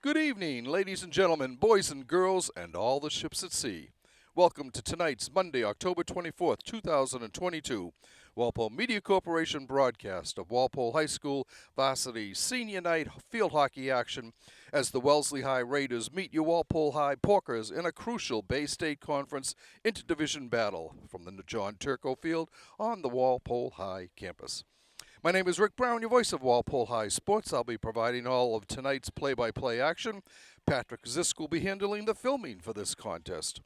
Good evening, ladies and gentlemen, boys and girls, and all the ships at sea. Welcome to tonight's Monday, October 24th, 2022, Walpole Media Corporation broadcast of Walpole High School varsity senior night field hockey action as the Wellesley High Raiders meet your Walpole High Porkers in a crucial Bay State Conference interdivision battle from the John Turco Field on the Walpole High campus. My name is Rick Brown, your voice of Walpole High Sports. I'll be providing all of tonight's play-by-play action. Patrick Zisk will be handling the filming for this contest.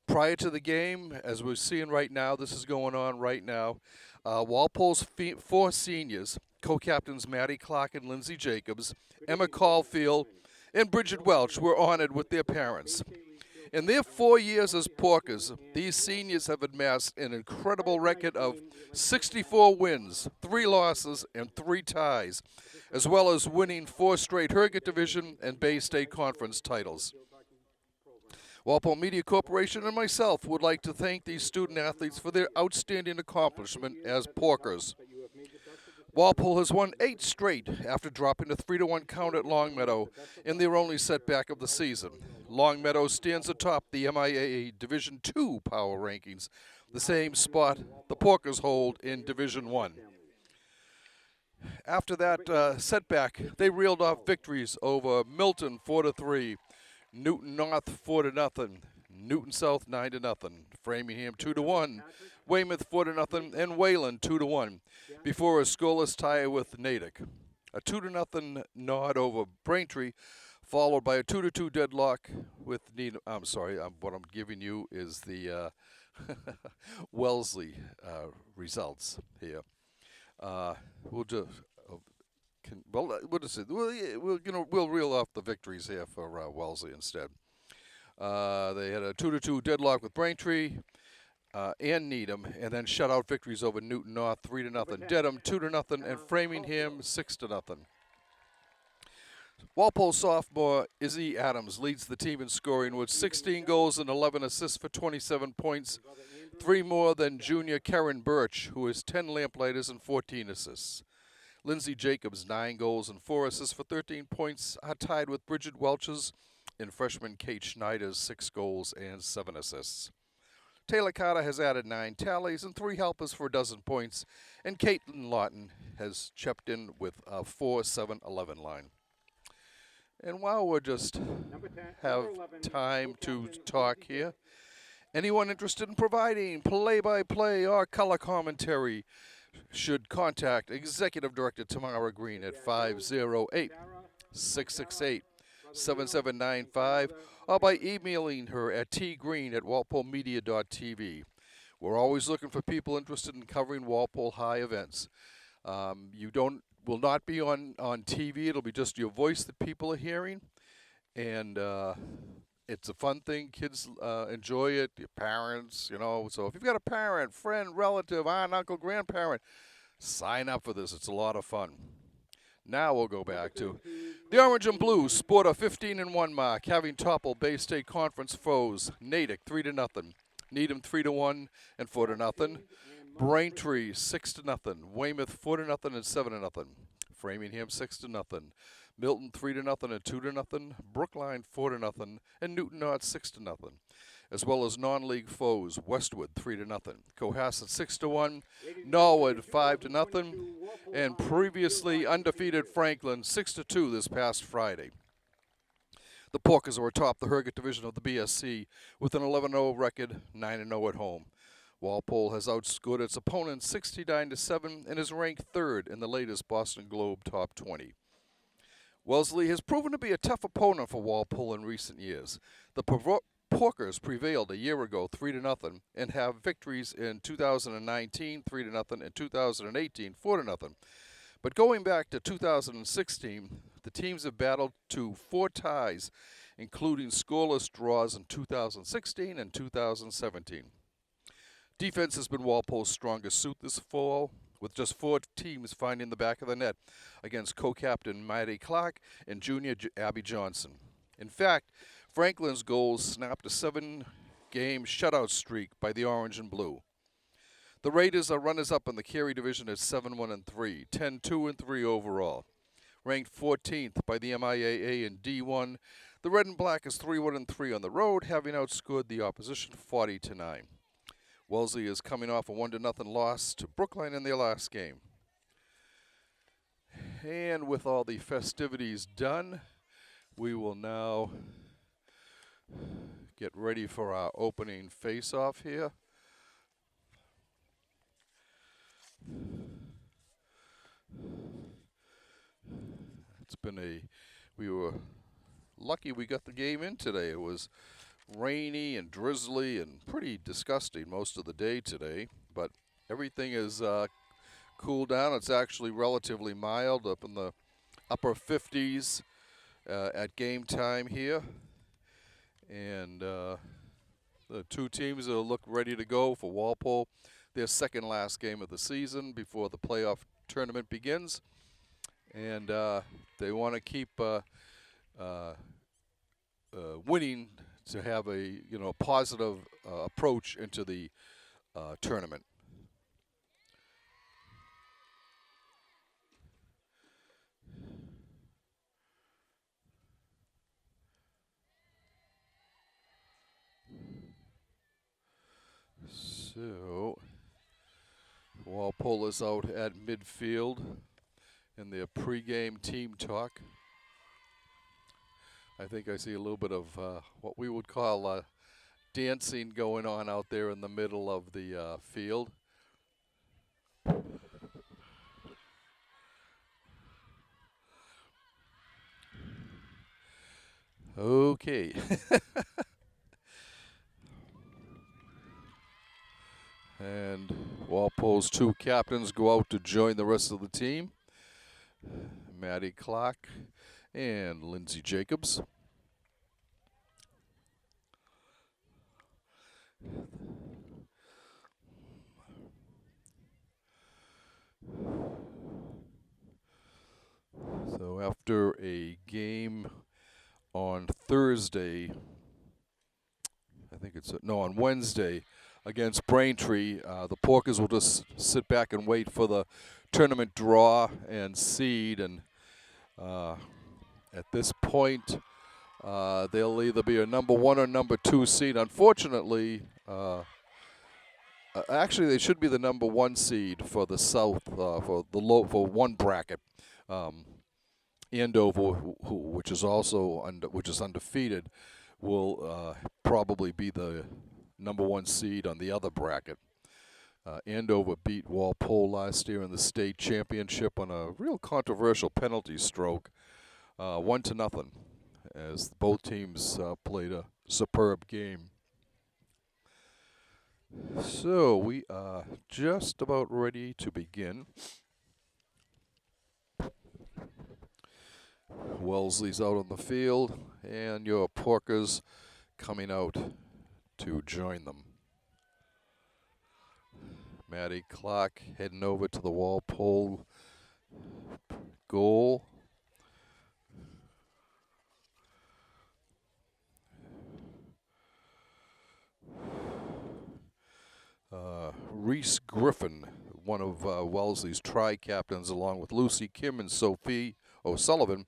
Prior to the game, as we're seeing right now, this is going on right now, Walpole's four seniors, co-captains Maddie Clark and Lindsay Jacobs, Emma Caulfield, and Bridget Welch were honored with their parents. In their 4 years as Porkers, these seniors have amassed an incredible record of 64 wins, 3 losses, and 3 ties, as well as winning 4 straight Herget Division and Bay State Conference titles. Walpole Media Corporation and myself would like to thank these student athletes for their outstanding accomplishment as Porkers. Walpole has won 8 straight after dropping a 3-1 count at Longmeadow in their only setback of the season. Longmeadow stands atop the MIAA Division II power rankings, the same spot the Porkers hold in Division I. After that setback, they reeled off victories over Milton 4-3, Newton North 4-0, Newton South 9-0, Framingham 2-1, Weymouth 4-0, and Wayland 2-1, before a scoreless tie with Natick. A 2-0 nod over Braintree, followed by a 2-2 deadlock with Needham. I'm sorry, what I'm giving you is the Wellesley results here. We'll just we'll reel off the victories here for Wellesley instead. They had a 2-2 deadlock with Braintree and Needham, and then shutout victories over Newton North 3-0, Dedham 2-0, and Framingham 6-0. Walpole sophomore Izzy Adams leads the team in scoring with 16 goals and 11 assists for 27 points, 3 more than junior Karen Birch, who has 10 lamplighters and 14 assists. Lindsay Jacobs, 9 goals and 4 assists for 13 points, are tied with Bridget Welch's and freshman Kate Schneider's 6 goals and 7 assists. Taylor Carter has added 9 tallies and 3 helpers for a dozen points, and Caitlin Lawton has chipped in with a 4-7-11 line. And while we're just have time to talk here, anyone interested in providing play-by-play or color commentary should contact Executive Director Tamara Green at 508-668-7795 or by emailing her at tgreen@walpolemedia.tv. We're always looking for people interested in covering Walpole High events. Will not be on TV. It'll be just your voice that people are hearing. And it's a fun thing. Kids enjoy it, your parents, So if you've got a parent, friend, relative, aunt, uncle, grandparent, sign up for this. It's a lot of fun. Now we'll go back to the Orange and Blue sport a 15-1 mark, having toppled Bay State Conference foes Natick 3-0, Needham 3-1 and 4-0, Braintree 6-0, Weymouth 4-0 and 7-0, Framingham 6-0, Milton 3-0 and 2-0, Brookline 4-0, and Newton North 6-0, as well as non-league foes Westwood 3-0, Cohasset 6-1, Norwood 5-0, and previously undefeated Franklin 6-2 this past Friday. The Porkers are atop the Herget Division of the BSC with an 11-0 record, 9-0 at home. Walpole has outscored its opponents 69-7 and is ranked 3rd in the latest Boston Globe Top 20. Wellesley has proven to be a tough opponent for Walpole in recent years. The Porkers prevailed a year ago 3-0 and have victories in 2019 3-0 and 2018 4-0. But going back to 2016, the teams have battled to 4 ties, including scoreless draws in 2016 and 2017. Defense has been Walpole's strongest suit this fall, with just 4 teams finding the back of the net against co-captain Maddie Clark and junior Abby Johnson. In fact, Franklin's goals snapped a 7-game shutout streak by the Orange and Blue. The Raiders are runners-up in the Carey Division at 7-1-3, 10-2-3 overall. ranked 14th by the MIAA in D1. The Red and Black is 3-1-3 on the road, having outscored the opposition 40-9. Wellesley is coming off a 1-0 loss to Brookline in their last game. And with all the festivities done, we will now get ready for our opening face-off here. We were lucky we got the game in today. It was rainy and drizzly and pretty disgusting most of the day today, but everything is cooled down. It's actually relatively mild, up in the upper 50s at game time here. And the two teams will look ready to go for Walpole, their second last game of the season before the playoff tournament begins. And they want to keep winning to have a positive approach into the tournament. So Walpole is out at midfield in their pregame team talk. I think I see a little bit of what we would call dancing going on out there in the middle of the field. Okay. And Walpole's two captains go out to join the rest of the team. Maddie Clark and Lindsay Jacobs. So after a game on Thursday, on Wednesday against Braintree, the Porkers will just sit back and wait for the tournament draw and seed, and at this point they'll either be a number 1 or number 2 seed. Unfortunately, actually they should be the number 1 seed for the South, for one bracket. Andover, which is also undefeated, will probably be the number 1 seed on the other bracket. Andover beat Walpole last year in the state championship on a real controversial penalty stroke, 1-0, as both teams played a superb game. So we are just about ready to begin. Wellesley's out on the field, and your Porkers coming out to join them. Maddie Clark heading over to the Walpole goal. Reese Griffin, one of Wellesley's tri-captains, along with Lucy Kim and Sophie O'Sullivan,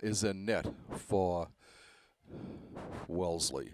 is in net for Wellesley.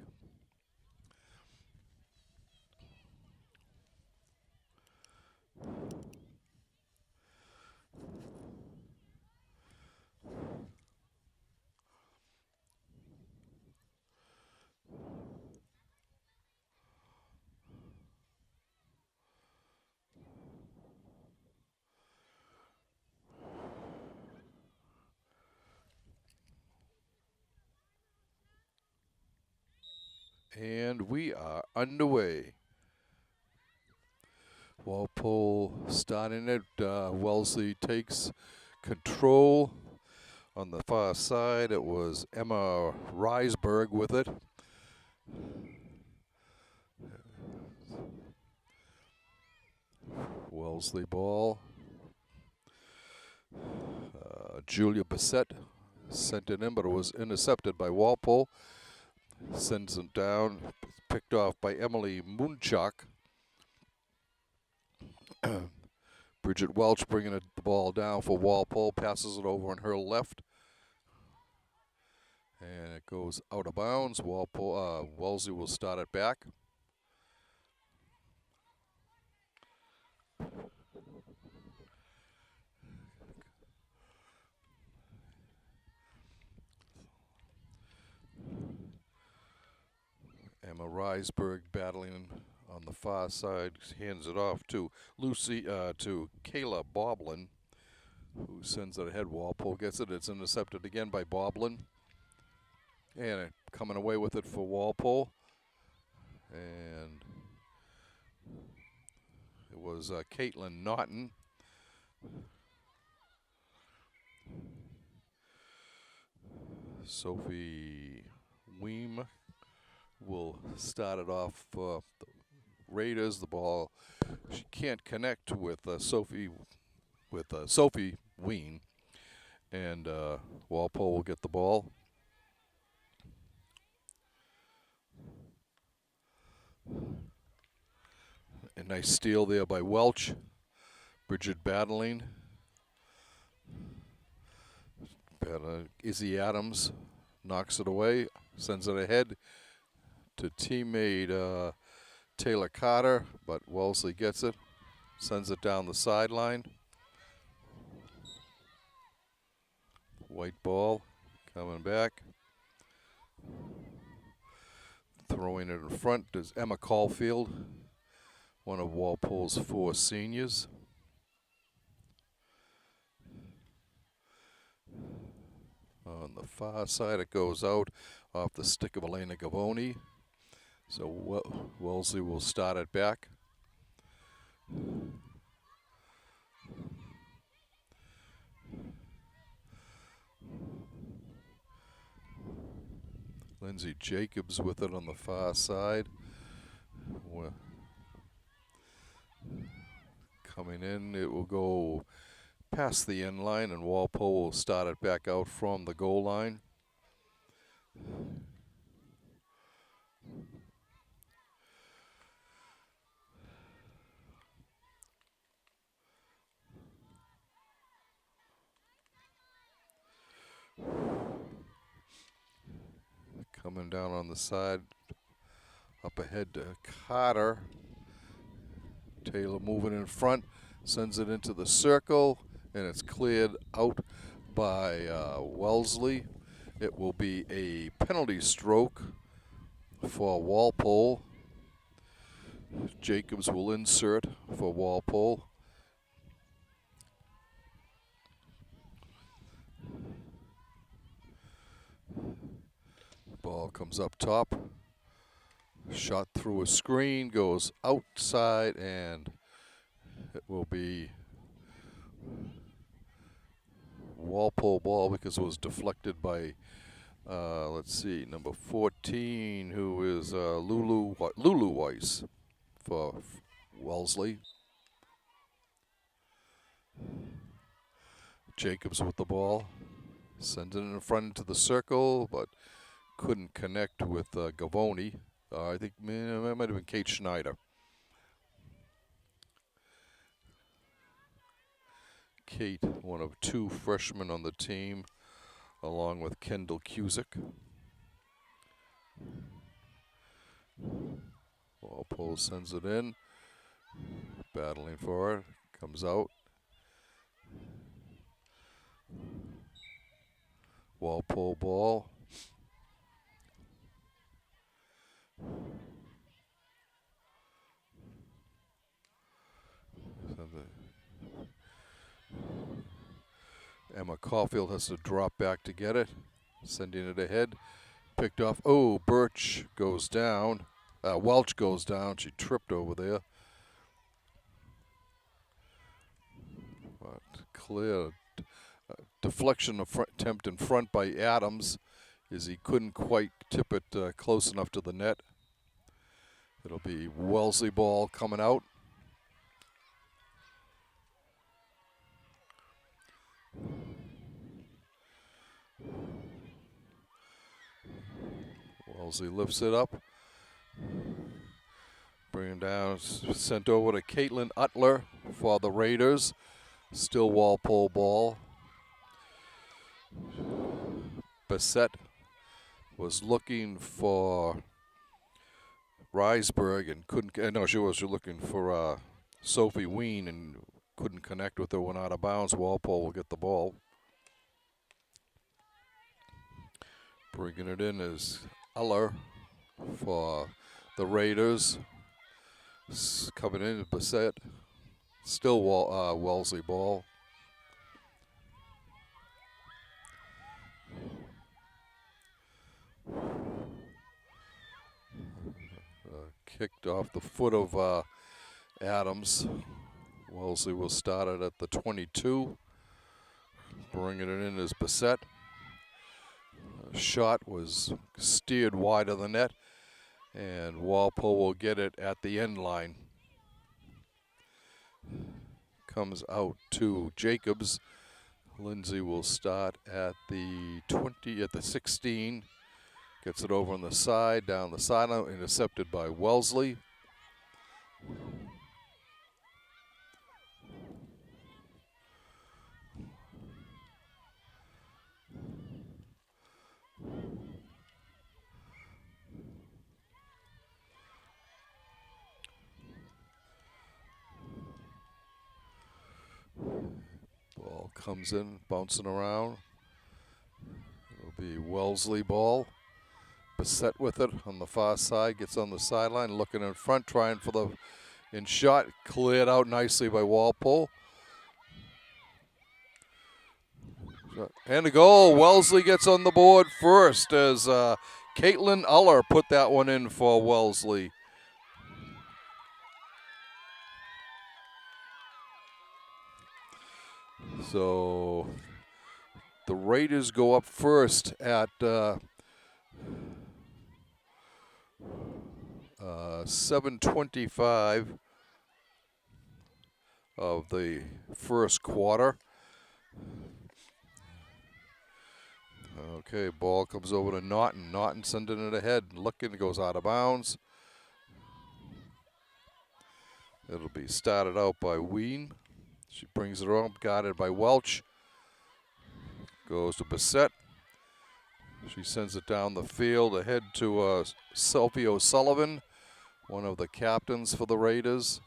And we are underway. Walpole starting it. Wellesley takes control on the far side. It was Emma Reisberg with it. Wellesley ball. Julia Bissett sent it in, but it was intercepted by Walpole. Sends it down, picked off by Emily Munchak. Bridget Welch bringing the ball down for Walpole, passes it over on her left. And it goes out of bounds. Wellesley will start it back. Emma Risberg battling on the far side, hands it off to to Kayla Boblin, who sends it ahead. Walpole gets it. It's intercepted again by Boblin. And coming away with it for Walpole. And it was Caitlin Naughton. Sophie Weem will start it off for the Raiders. The ball, she can't connect with Sophie Weem. And Walpole will get the ball. A nice steal there by Welch. Bridget battling. Izzy Adams knocks it away, sends it ahead to teammate Taylor Carter, but Wellesley gets it, sends it down the sideline. White ball coming back. Throwing it in front is Emma Caulfield, one of Walpole's 4 seniors. On the far side, it goes out off the stick of Elena Gavoni. So Wellesley will start it back. Lindsay Jacobs with it on the far side. Coming in, it will go past the end line, and Walpole will start it back out from the goal line. Coming down on the side, up ahead to Carter. Taylor moving in front, sends it into the circle, and it's cleared out by Wellesley. It will be a penalty stroke for Walpole. Jacobs will insert for Walpole. Ball comes up top. Shot through a screen, goes outside, and it will be Walpole ball because it was deflected by, let's see, number 14, who is Lulu Weiss for Wellesley. Jacobs with the ball. Sends it in front into the circle, but couldn't connect with Gavoni. I think it might have been Kate Schneider. Kate, one of 2 freshmen on the team, along with Kendall Cusick. Walpole sends it in. Battling for it. Comes out. Walpole ball. Emma Caulfield has to drop back to get it, sending it ahead. Picked off. Oh, Birch goes down. Welch goes down. She tripped over there. But clear deflection attempt in front by Adams, as he couldn't quite tip it close enough to the net. It'll be Wellesley ball coming out. Wellesley lifts it up. Bring it down, sent over to Caitlin Utler. for the Raiders. Still Walpole ball. Bassett was looking for Reisberg and couldn't. No, she was looking for Sophie Ween and couldn't connect with her. Went out of bounds. Walpole will get the ball. Bringing it in is Eller for the Raiders. Coming in, Bassett. Still Wellesley ball. Kicked off the foot of Adams. Wellesley will start it at the 22. Bringing it in is Bassett. Shot was steered wide of the net, and Walpole will get it at the end line. Comes out to Jacobs. Lindsay will start at the 20, at the 16. Gets it over on the side, down the sideline, intercepted by Wellesley. Ball comes in, bouncing around. It'll be Wellesley ball. Bassett with it on the far side, gets on the sideline, looking in front, trying for the in shot. Cleared out nicely by Walpole. And a goal. Wellesley gets on the board first as Caitlin Uller put that one in for Wellesley. So the Raiders go up first at 7:25 of the first quarter. Okay, ball comes over to Naughton. Naughton sending it ahead, looking, goes out of bounds. It'll be started out by Ween. She brings it up, guarded by Welch. Goes to Bassett. She sends it down the field ahead to Sophie O'Sullivan, one of the captains for the Raiders.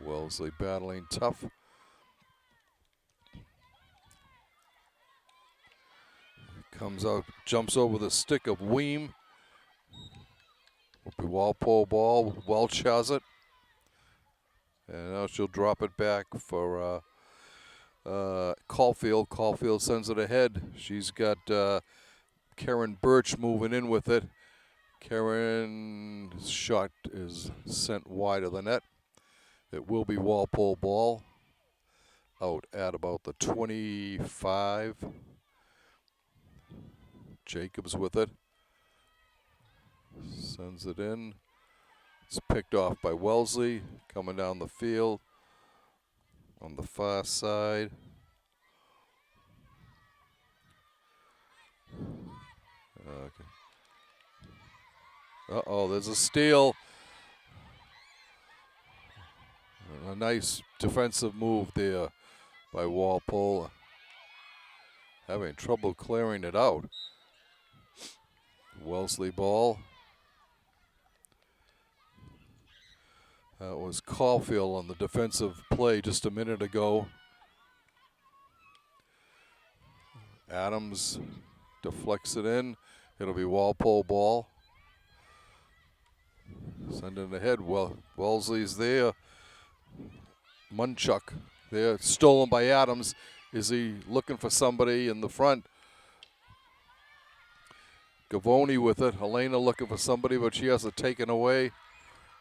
Wellesley battling tough. Comes out, jumps over the stick of Weem. Will be Walpole ball. Welch has it. And now she'll drop it back for Caulfield. Caulfield sends it ahead. She's got Karen Birch moving in with it. Karen's shot is sent wide of the net. It will be Walpole ball. Out at about the 25. Jacobs with it. Sends it in. It's picked off by Wellesley. Coming down the field on the far side. Okay. Uh-oh, there's a steal. A nice defensive move there by Walpole. Having trouble clearing it out. Wellesley ball. That was Caulfield on the defensive play just a minute ago. Adams deflects it in. It'll be Walpole ball. Sending it ahead. Well, Wellesley's there. Munchuk there, stolen by Adams. Is he looking for somebody in the front? Gavoni with it. Helena looking for somebody, but she has it taken away.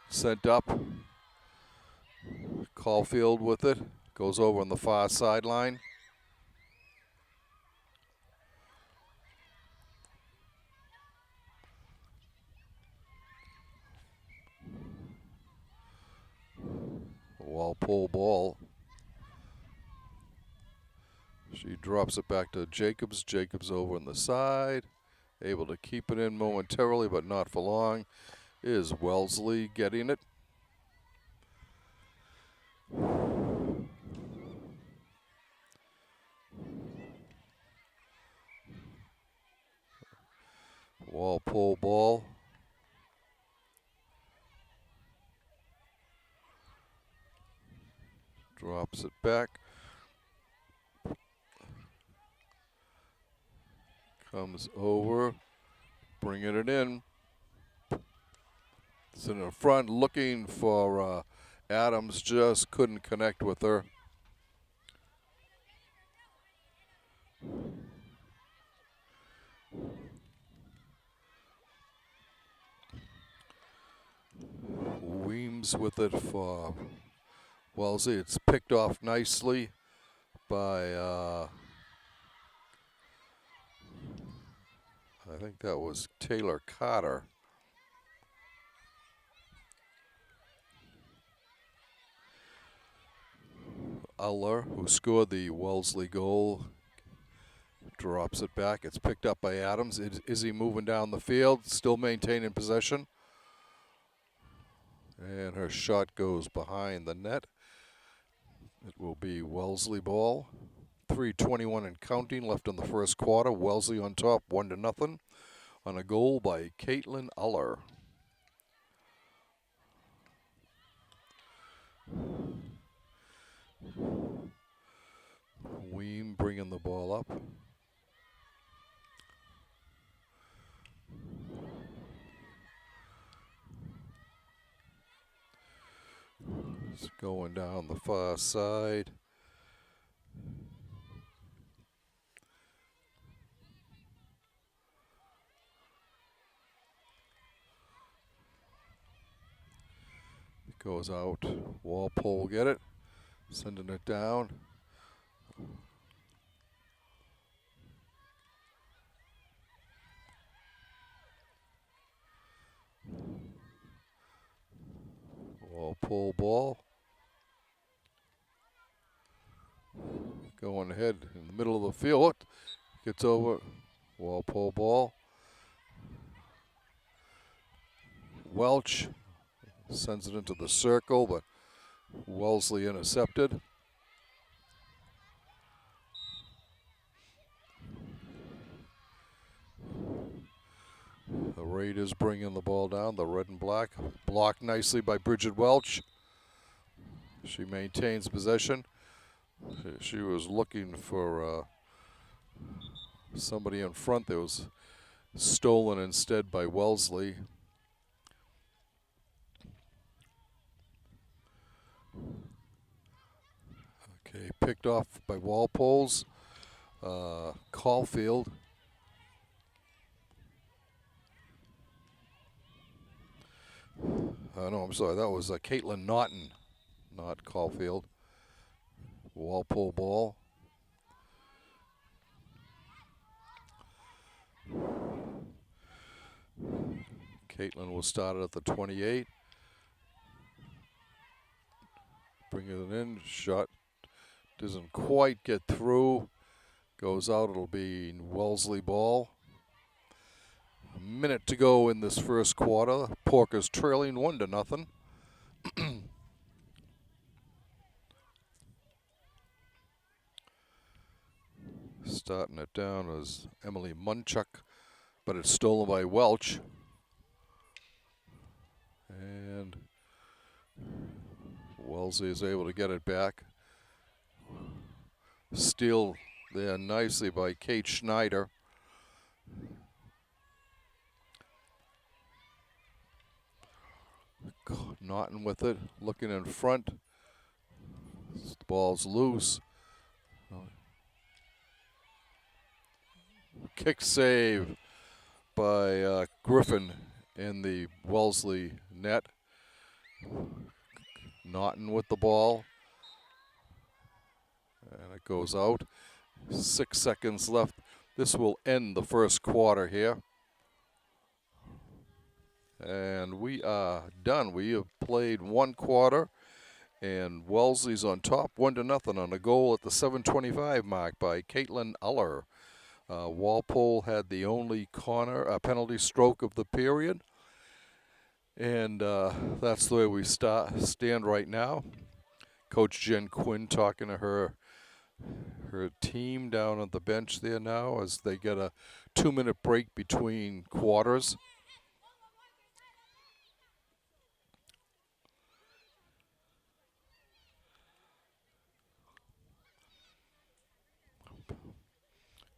Sent up. Caulfield with it. Goes over on the far sideline. Pole ball. She drops it back to Jacobs. Jacobs over on the side. Able to keep it in momentarily, but not for long. Is Wellesley getting it? Walpole ball. Drops it back. Comes over. Bringing it in. It's in the front looking for Adams. Just couldn't connect with her. Weems with it for Wellesley. It's picked off nicely by, I think that was Taylor Carter. Uller, who scored the Wellesley goal, drops it back. It's picked up by Adams. Is he moving down the field, still maintaining possession? And her shot goes behind the net. It will be Wellesley ball. 3:21 and counting left in the first quarter. Wellesley on top, 1-0, on a goal by Caitlin Uller. Weem bringing the ball up. It's going down the far side. It goes out. Walpole get it. Sending it down. Walpole ball. Going ahead in the middle of the field. Gets over. Walpole ball. Welch sends it into the circle, but Wellesley intercepted. The Raiders bringing the ball down, the red and black. Blocked nicely by Bridget Welch. She maintains possession. She was looking for somebody in front that was stolen instead by Wellesley. Okay, picked off by Walpole's. Caulfield. No, I'm sorry, that was Caitlin Naughton, not Caulfield. Walpole ball. Caitlin will start it at the 28. Bringing it in, shot doesn't quite get through. Goes out, it'll be Wellesley ball. A minute to go in this first quarter. Porkers trailing 1-0. Starting it down is Emily Munchuk, but it's stolen by Welch. And Wellesley is able to get it back. Steal there nicely by Kate Schneider. Naughton with it, looking in front. The ball's loose. Kick save by Griffin in the Wellesley net. Naughton with the ball. And it goes out. 6 seconds left. This will end the first quarter here. And we are done. We have played one quarter And Wellesley's on top, 1-0 on a goal at the 7:25 mark by Caitlin Uller. Walpole had the only penalty stroke of the period, and that's the way we stand right now. Coach Jen Quinn talking to her team down on the bench there now as they get a 2-minute break between quarters.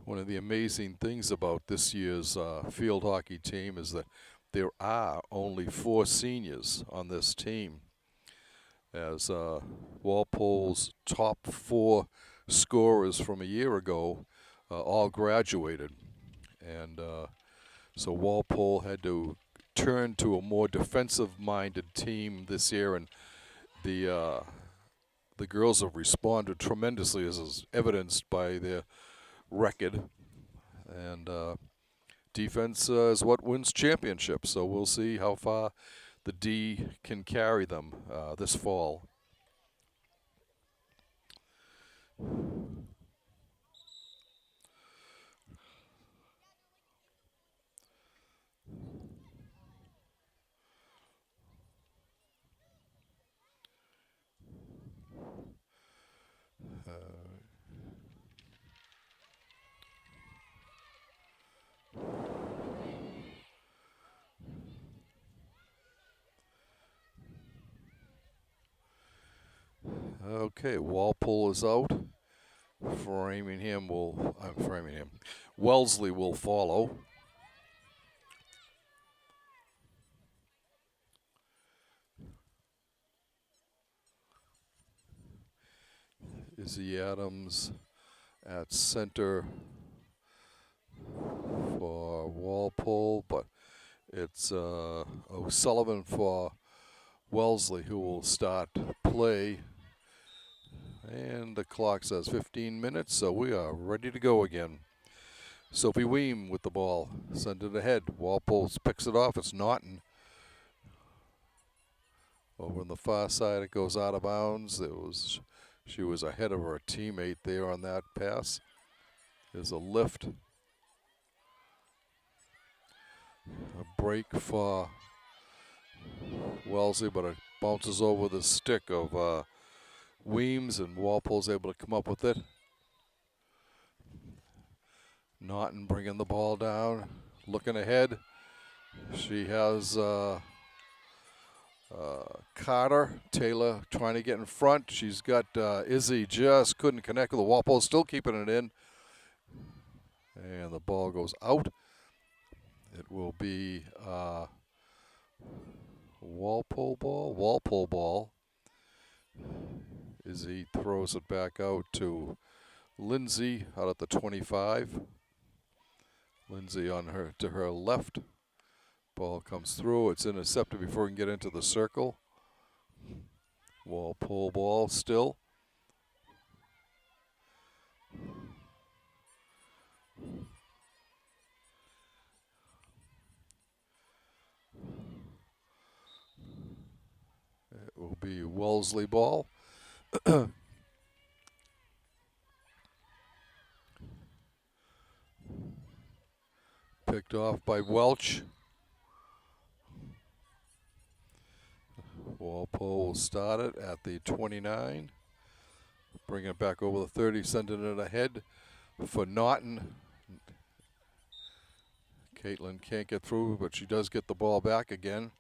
One of the amazing things about this year's field hockey team is that there are only 4 seniors on this team, as Walpole's top 4 scorers from a year ago all graduated. And so Walpole had to turn to a more defensive-minded team this year, and the girls have responded tremendously, as is evidenced by their record. And defense is what wins championships, so we'll see how far the D can carry them this fall. Okay, Walpole is out. Wellesley will follow. Izzy Adams at center for Walpole, but it's O'Sullivan for Wellesley who will start play. And the clock says 15 minutes, so we are ready to go again. Sophie Weem with the ball, send it ahead. Walpole picks it off. It's Naughton. Over on the far side, it goes out of bounds. She was ahead of her teammate there on that pass. There's a lift. A break for Wellesley, but it bounces over the stick of Weems, and Walpole's able to come up with it. Naughton bringing the ball down, looking ahead. She has Carter, Taylor trying to get in front. She's got Izzy, just couldn't connect with the Walpole, still keeping it in. And the ball goes out. It will be Walpole ball. Izzy throws it back out to Lindsay out at the 25. Lindsay to her left. Ball comes through. It's intercepted before we can get into the circle. Walpole ball still. It will be Wellesley ball. Picked off by Welch. Walpole will start it at the 29. Bring it back over the 30, sending it ahead for Naughton. Caitlin can't get through, but she does get the ball back again.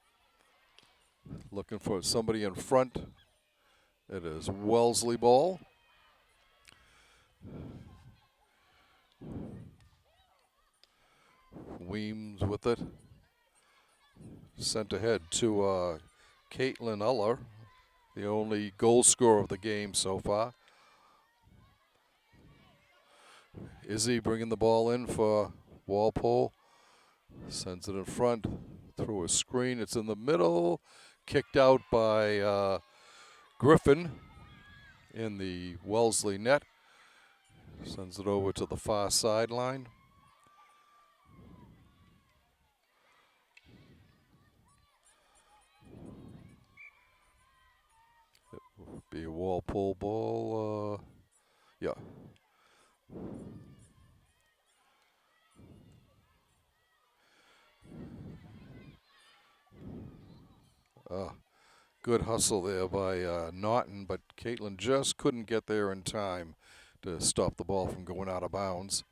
Looking for somebody in front. It is Wellesley ball. Weems with it. Sent ahead to Caitlin Uller, the only goal scorer of the game so far. Izzy bringing the ball in for Walpole. Sends it in front through a screen. It's in the middle. Kicked out by Griffin in the Wellesley net. Sends it over to the far sideline. Be a Walpole ball. Yeah. Good hustle there by Naughton, but Caitlin just couldn't get there in time to stop the ball from going out of bounds.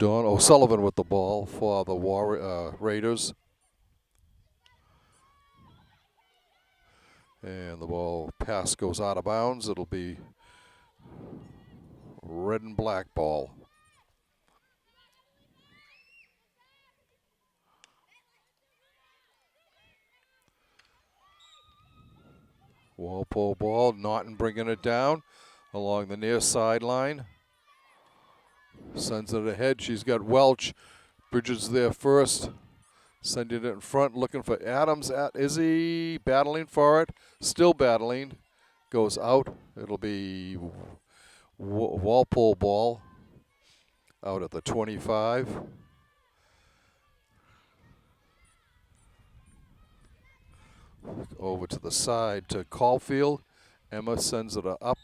O'Sullivan with the ball for the Raiders. And the ball pass goes out of bounds. It'll be red and black ball. Walpole ball. Naughton bringing it down along the near sideline. Sends it ahead. She's got Welch. Bridges there first. Sending it in front, looking for Adams. Is he battling for it? Still battling. Goes out. It'll be Walpole ball out at the 25. Over to the side to Caulfield. Emma sends it up.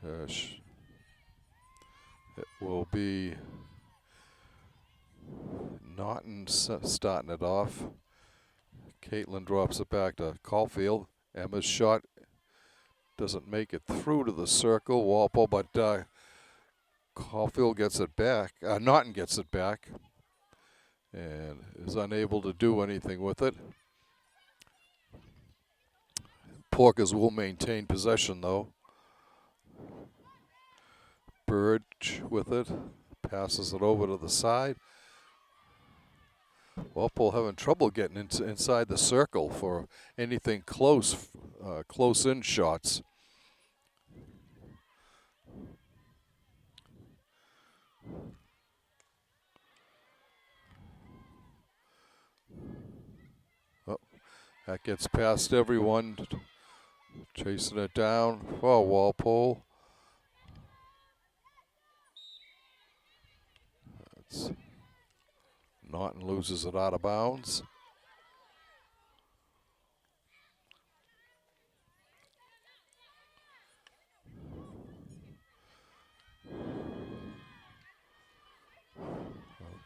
It will be Naughton starting it off. Caitlin drops it back to Caulfield. Emma's shot doesn't make it through to the circle. Walpole, but Caulfield gets it back. Naughton gets it back and is unable to do anything with it. Porkers will maintain possession, though. Burge with it. Passes it over to the side. Walpole having trouble getting inside the circle for anything close in shots. Oh, that gets past everyone. Chasing it down. Oh, Walpole. Naughton loses it out of bounds.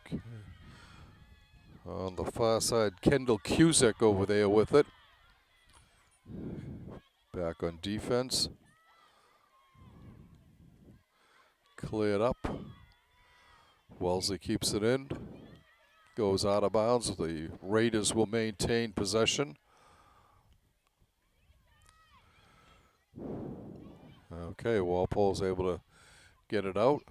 Okay. On the far side, Kendall Cusick over there with it. Back on defense. Cleared up. Wellesley keeps it in. Goes out of bounds. The Raiders will maintain possession. Okay, Walpole's able to get it out.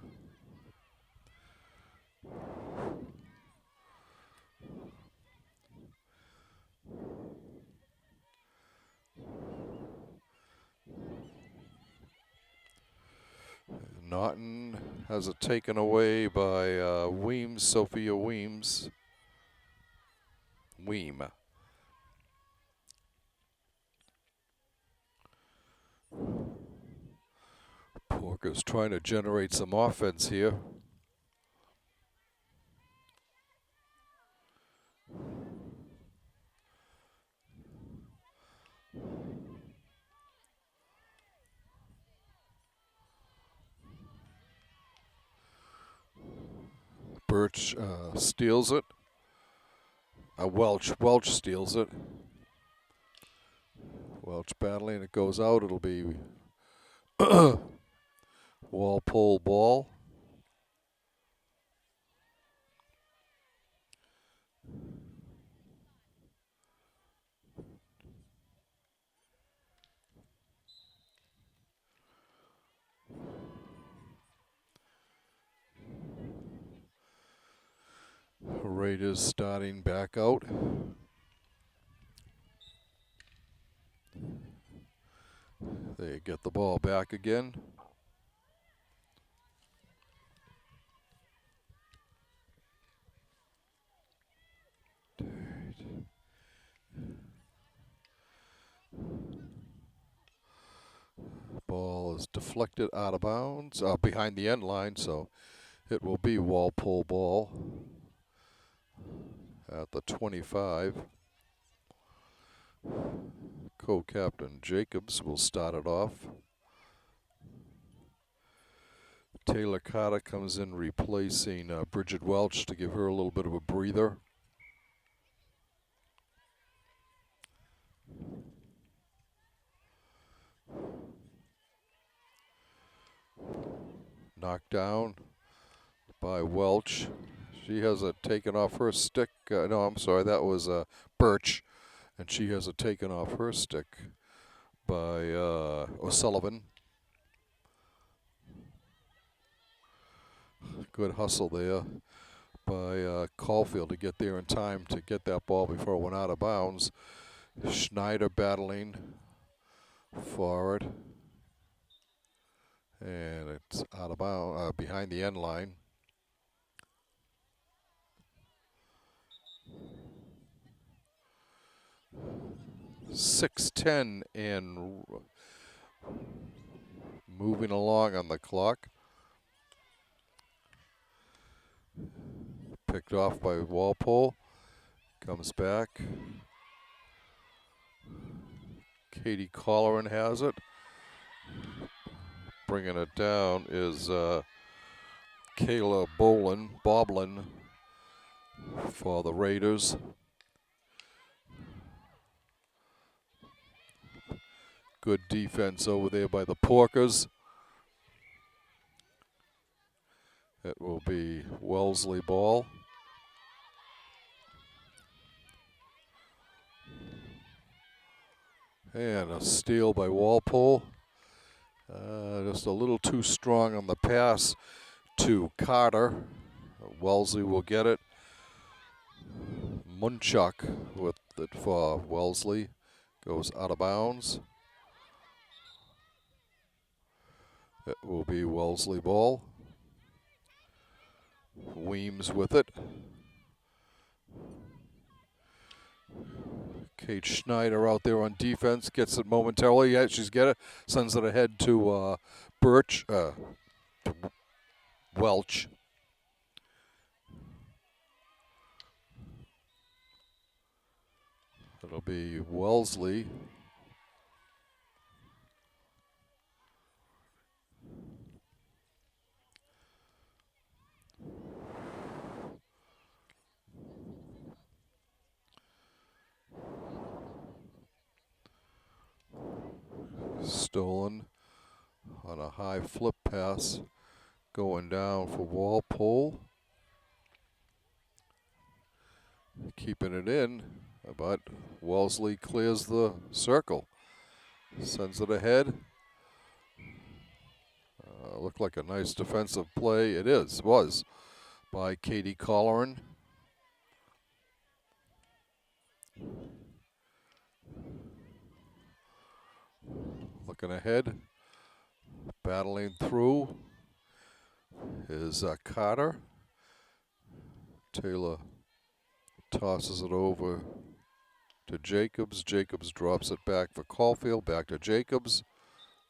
Naughton has it taken away by Weems, Sophia Weems. Porker's trying to generate some offense here. Birch steals it. Welch steals it. Welch battling. It goes out. It'll be Walpole ball. Raiders starting back out. They get the ball back again. Ball was deflected out of bounds, behind the end line, so it will be Walpole ball at the 25. Co-captain Jacobs will start it off. Taylor Carter comes in replacing Bridget Welch to give her a little bit of a breather. Knocked down by Welch. She has a taken off her stick. No, I'm sorry, that was Birch. And she has a taken off her stick by O'Sullivan. Good hustle there by Caulfield to get there in time to get that ball before it went out of bounds. Schneider battling for it. And it's out of bounds, behind the end line. .6:10 and moving along on the clock. Picked off by Walpole. Comes back. Katie Colleran has it. Bringing it down is Kayla Boblin for the Raiders. Good defense over there by the Porkers. It will be Wellesley ball. And a steal by Walpole. Just a little too strong on the pass to Carter. Wellesley will get it. Munchak with it for Wellesley. Goes out of bounds. It will be Wellesley ball. Weems with it. Kate Schneider out there on defense, gets it momentarily. Yeah, she's got it. Sends it ahead to Birch, to Welch. It'll be Wellesley. Stolen on a high flip pass, going down for Walpole. Keeping it in, but Wellesley clears the circle. Sends it ahead. Looked like a nice defensive play. It was by Katie Colleran. Looking ahead, battling through is Carter. Taylor tosses it over to Jacobs. Jacobs drops it back for Caulfield. Back to Jacobs.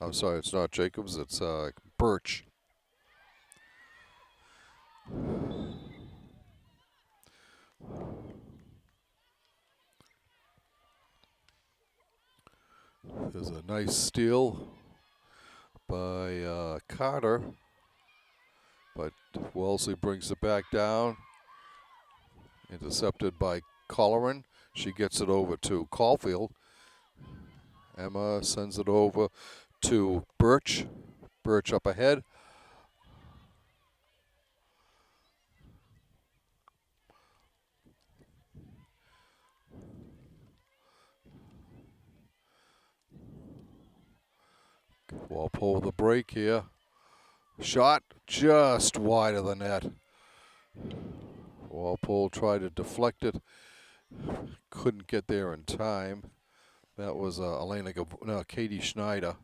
I'm sorry, it's not Jacobs, it's Birch. There's a nice steal by Carter, but Wellesley brings it back down. Intercepted by Colleran. She gets it over to Caulfield. Emma sends it over to Birch. Birch up ahead. Walpole with the break here. Shot just wide of the net. Walpole tried to deflect it. Couldn't get there in time. That was Katie Schneider.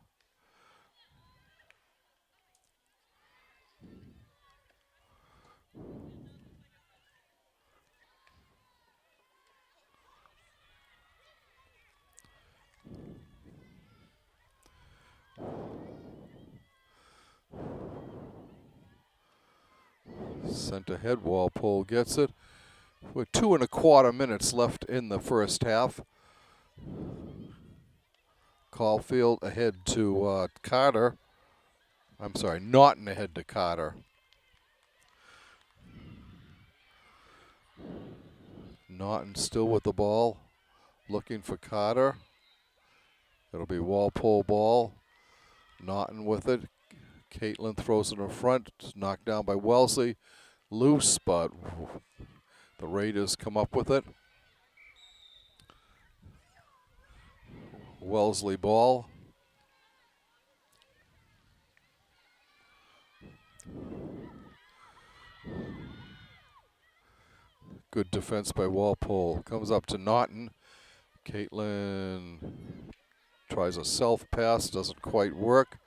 Sent ahead, Walpole gets it. With 2¼ minutes left in the first half. Caulfield ahead to Carter. I'm sorry, Naughton ahead to Carter. Naughton still with the ball, looking for Carter. It'll be Walpole ball. Naughton with it. Caitlin throws it in front. Knocked down by Wellesley. Loose, but the Raiders come up with it. Wellesley ball. Good defense by Walpole. Comes up to Naughton. Caitlin tries a self pass, doesn't quite work.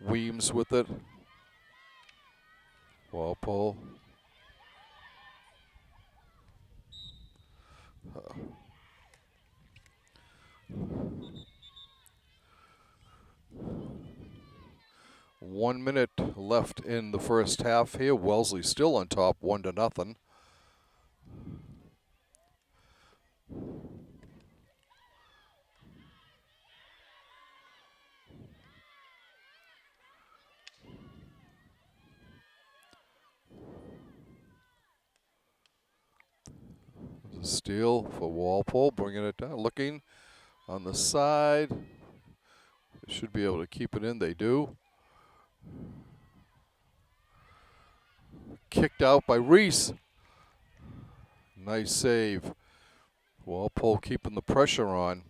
Weems with it. Walpole. 1 minute left in the first half here. Wellesley still on top, 1-0. Steal for Walpole, bringing it down, looking on the side. They should be able to keep it in, they do. Kicked out by Reese. Nice save. Walpole keeping the pressure on.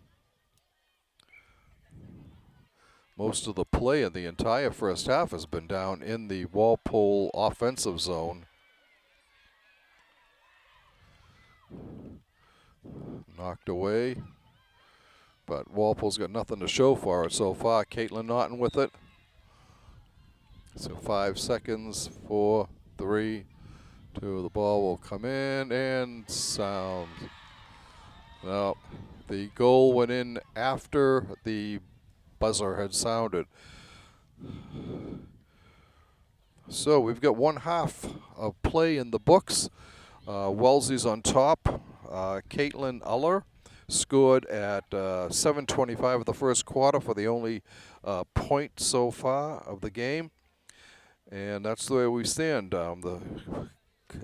Most of the play in the entire first half has been down in the Walpole offensive zone. Knocked away, but Walpole's got nothing to show for it so far. Caitlin Naughton with it. So 5 seconds, 4, 3, 2. The ball will come in and sound. No, the goal went in after the buzzer had sounded. So we've got 1/2 of play in the books. Wellesley's on top. Caitlin Uller scored at 7:25 of the first quarter for the only point so far of the game. And that's the way we stand.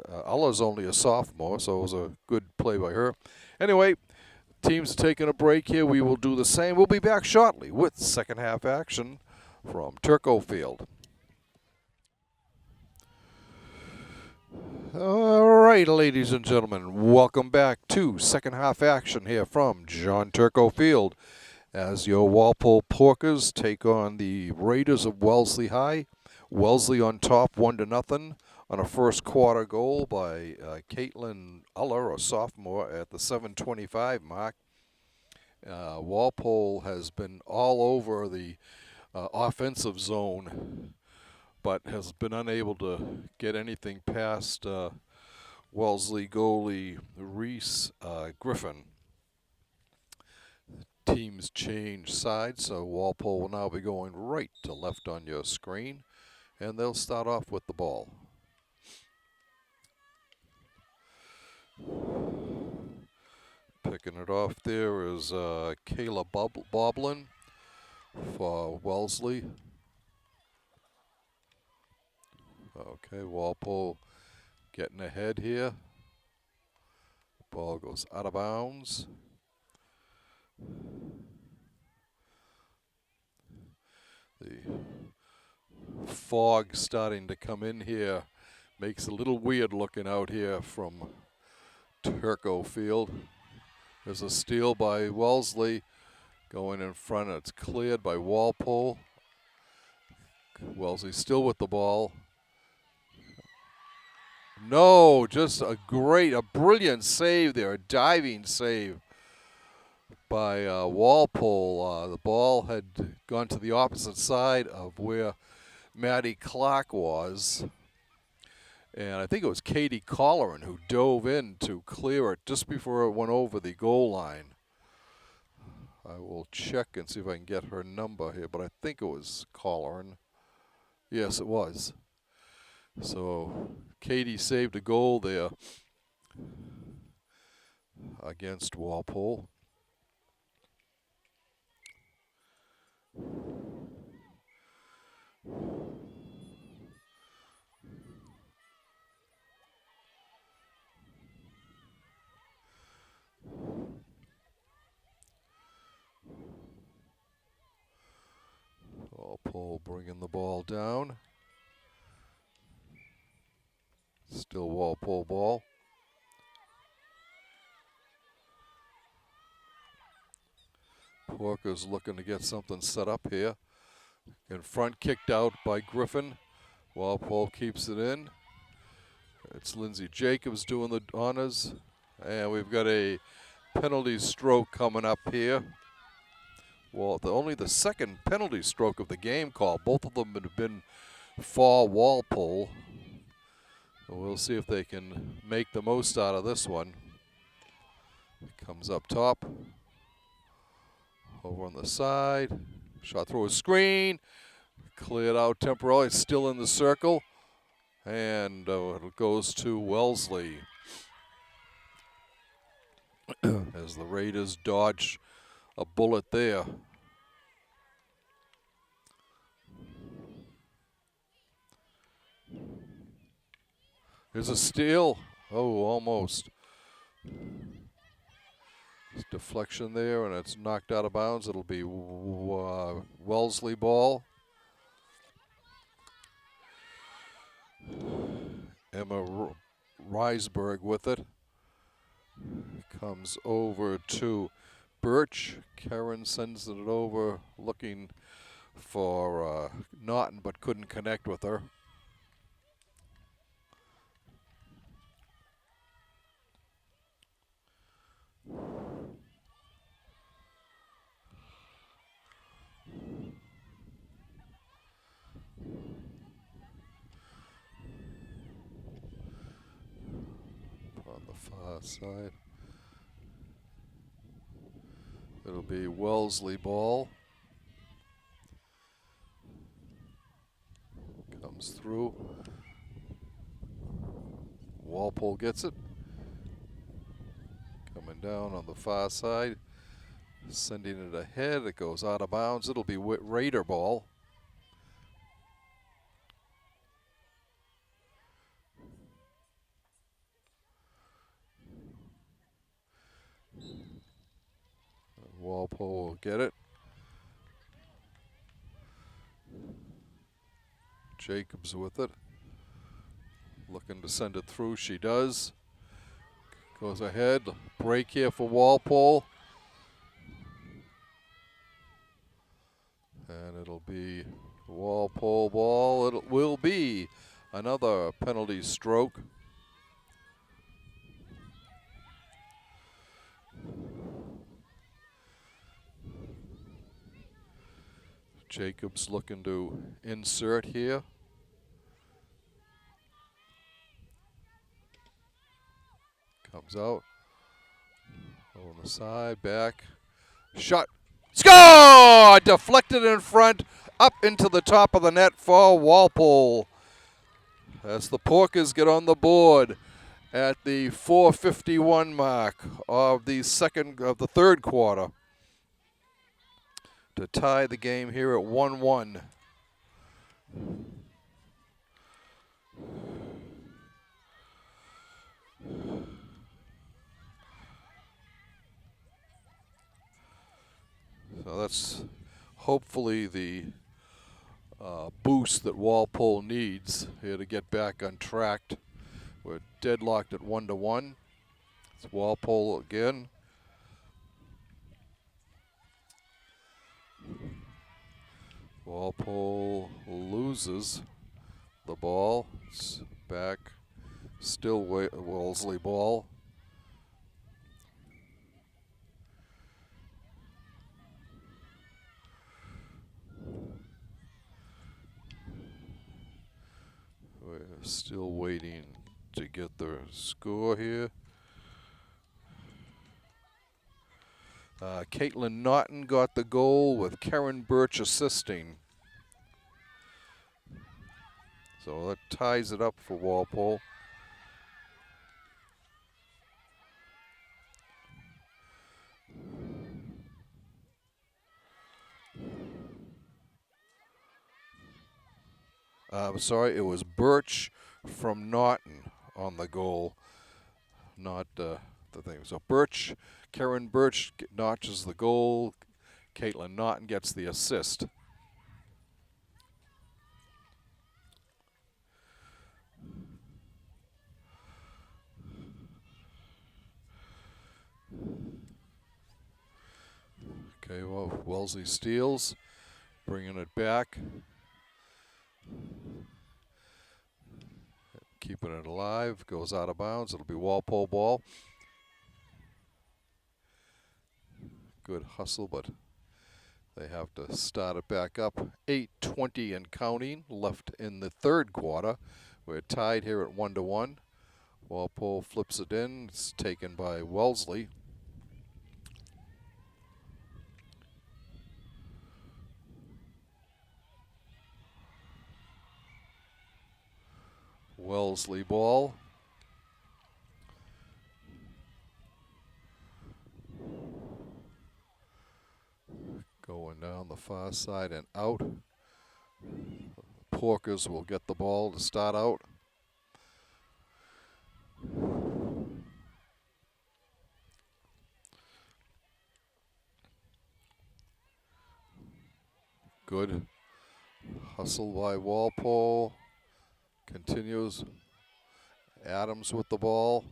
Uller's only a sophomore, so it was a good play by her. Anyway, teams taking a break here. We will do the same. We'll be back shortly with second half action from Turco Field. All right, ladies and gentlemen, welcome back to second half action here from John Turco Field as your Walpole Porkers take on the Raiders of Wellesley High. Wellesley on top, 1-0 on a first quarter goal by Caitlin Uller, a sophomore, at the 7:25 mark. Walpole has been all over the offensive zone, but has been unable to get anything past Wellesley goalie Reese Griffin. Teams change sides, so Walpole will now be going right to left on your screen, and they'll start off with the ball. Picking it off there is Kayla Boblin for Wellesley. Okay, Walpole getting ahead here. Ball goes out of bounds. The fog starting to come in here makes it a little weird looking out here from Turco Field. There's a steal by Wellesley going in front. It's cleared by Walpole. Wellesley still with the ball. No, just a brilliant save there, a diving save by Walpole. The ball had gone to the opposite side of where Maddie Clark was. And I think it was Katie Colleran who dove in to clear it just before it went over the goal line. I will check and see if I can get her number here, but I think it was Colleran. Yes, it was. So Katie saved a goal there against Walpole. Walpole bringing the ball down. Still Walpole ball. Porker's looking to get something set up here. In front, kicked out by Griffin. Walpole keeps it in. It's Lindsay Jacobs doing the honors. And we've got a penalty stroke coming up here. Well, only the second penalty stroke of the game call. Both of them have been for Walpole. We'll see if they can make the most out of this one. Comes up top. Over on the side. Shot through a screen. Cleared out temporarily. It's still in the circle. And it goes to Wellesley. As the Raiders dodge a bullet there. There's a steal. Oh, almost. Deflection there, and it's knocked out of bounds. It'll be Wellesley ball. Emma Reisberg with it. Comes over to Birch. Karen sends it over looking for Naughton, but couldn't connect with her. On the far side. It'll be Wellesley ball. Comes through. Walpole gets it. Coming down on the far side. Sending it ahead. It goes out of bounds. It'll be Raider ball. Walpole will get it. Jacobs with it. Looking to send it through. She does. Goes ahead. Break here for Walpole. And it'll be Walpole ball. It will be another penalty stroke. Jacobs looking to insert here. Comes out. On the side, back. Shot. Score! Deflected in front, up into the top of the net for Walpole. As the Porkers get on the board at the 4:51 mark of the third quarter to tie the game here at 1-1. So that's hopefully the boost that Walpole needs here to get back on track. We're deadlocked at 1-1. It's Walpole again. Walpole loses the ball. It's back. Still Wellesley ball. We're still waiting to get the score here. Caitlin Naughton got the goal with Karen Birch assisting. So that ties it up for Walpole. I'm sorry, it was Birch from Naughton on the goal, not the thing. So Birch, Karen Birch notches the goal. Caitlin Naughton gets the assist. Okay, well, Wellesley steals, bringing it back. Keeping it alive, goes out of bounds. It'll be Walpole ball. Good hustle, but they have to start it back up. 8:20 and counting left in the third quarter. We're tied here at 1-1. Walpole flips it in. It's taken by Wellesley. Wellesley ball. Going down the far side and out. Porkers will get the ball to start out. Good hustle by Walpole. Continues. Adams with the ball.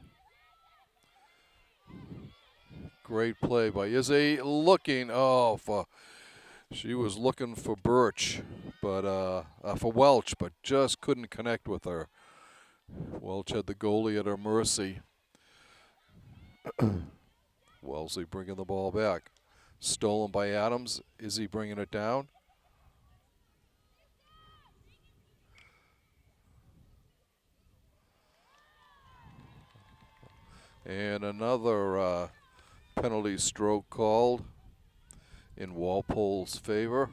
Great play by Izzy. Looking, she was looking for Birch, but for Welch, but just couldn't connect with her. Welch had the goalie at her mercy. Wellesley bringing the ball back. Stolen by Adams. Izzy bringing it down. And another penalty stroke called in Walpole's favor.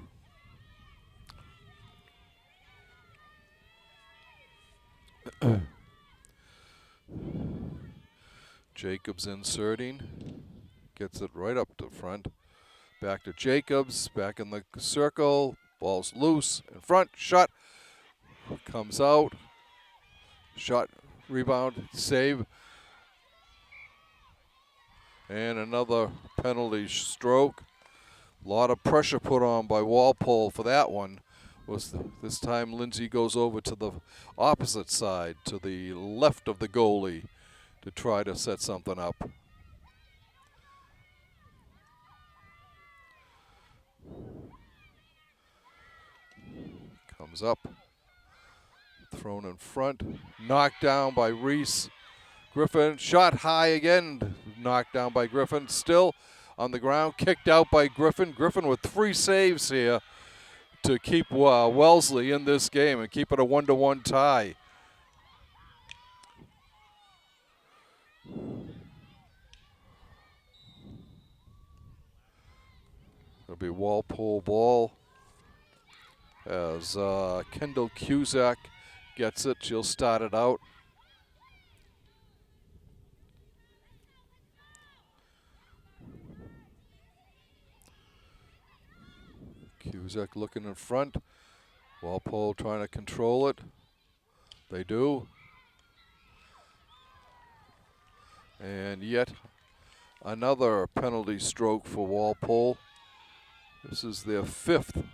Jacobs inserting. Gets it right up to front. Back to Jacobs. Back in the circle. Ball's loose. In front. Shot. Comes out. Shot. Rebound. Save. And another penalty stroke. A lot of pressure put on by Walpole for that one. This time Lindsay goes over to the opposite side, to the left of the goalie, to try to set something up. Comes up. Thrown in front. Knocked down by Reese. Griffin shot high again, knocked down by Griffin. Still on the ground, kicked out by Griffin. Griffin with 3 saves here to keep Wellesley in this game and keep it a 1-1 tie. It'll be Walpole ball as Kendall Cusack gets it. She'll start it out. Cusack looking in front. Walpole trying to control it. They do. And yet another penalty stroke for Walpole. This is their 5th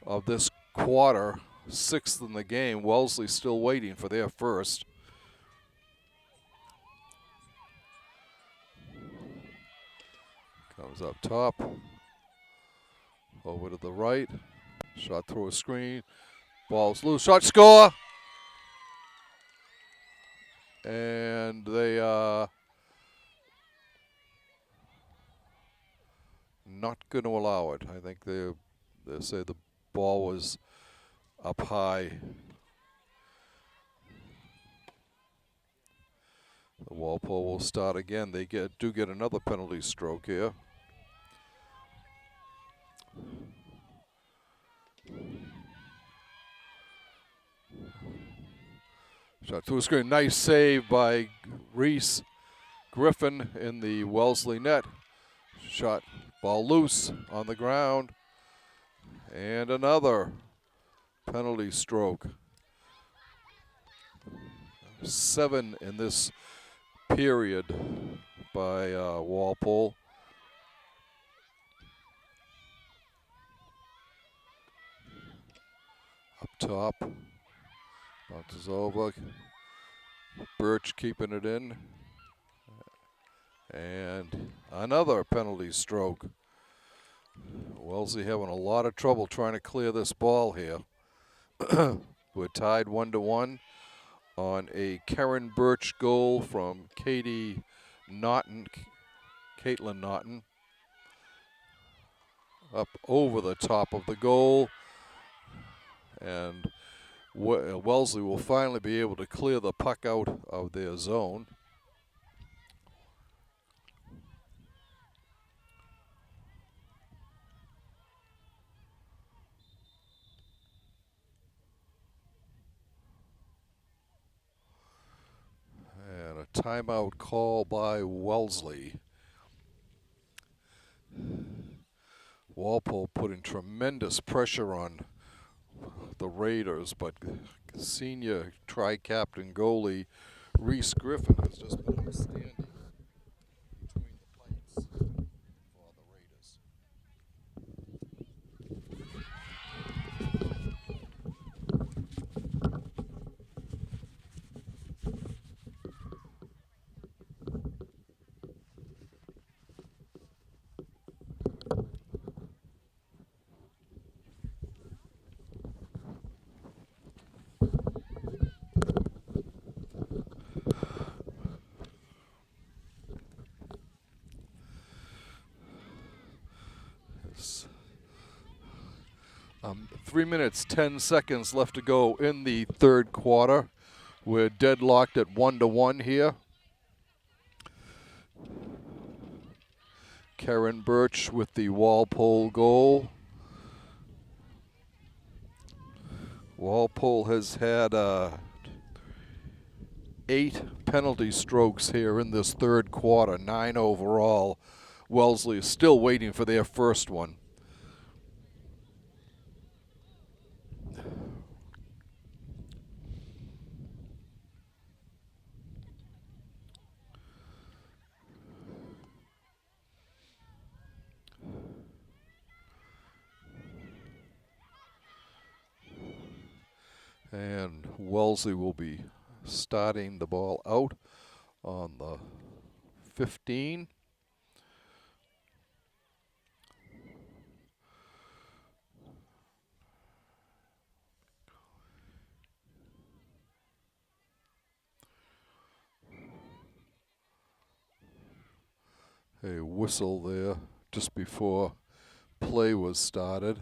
of this quarter, 6th in the game. Wellesley still waiting for their first. Comes up top. Over to the right. Shot through a screen. Ball's loose. Shot, score! And they not going to allow it. I think they say the ball was up high. The Walpole will start again. They do get another penalty stroke here. Shot through the screen. Nice save by Reese Griffin in the Wellesley net. Shot ball loose on the ground. And another penalty stroke. 7 in this period by Walpole. Up top. Bounces over. Birch keeping it in. And another penalty stroke. Wellesley having a lot of trouble trying to clear this ball here. We're tied 1-1 on a Karen Birch goal from Caitlin Naughton. Up over the top of the goal. And Wellesley will finally be able to clear the puck out of their zone. And a timeout call by Wellesley. Walpole putting tremendous pressure on the Raiders, but senior tri-captain goalie Reese Griffin has just been outstanding between the pipes for the Raiders. Yes. 3 minutes, 10 seconds left to go in the third quarter. We're deadlocked at 1-1 here. Karen Birch with the Walpole goal. Walpole has had 8 penalty strokes here in this third quarter, 9 overall. Wellesley is still waiting for their first one. And Wellesley will be starting the ball out on the 15. A whistle there just before play was started.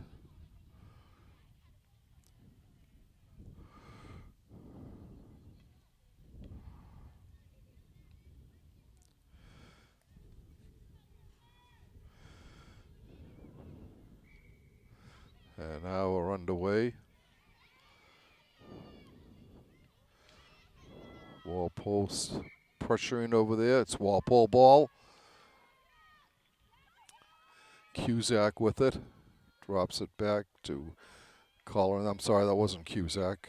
And now we're underway. Walpole's pressuring over there. It's Walpole ball. Cusack with it. Drops it back to Collin. I'm sorry, that wasn't Cusack.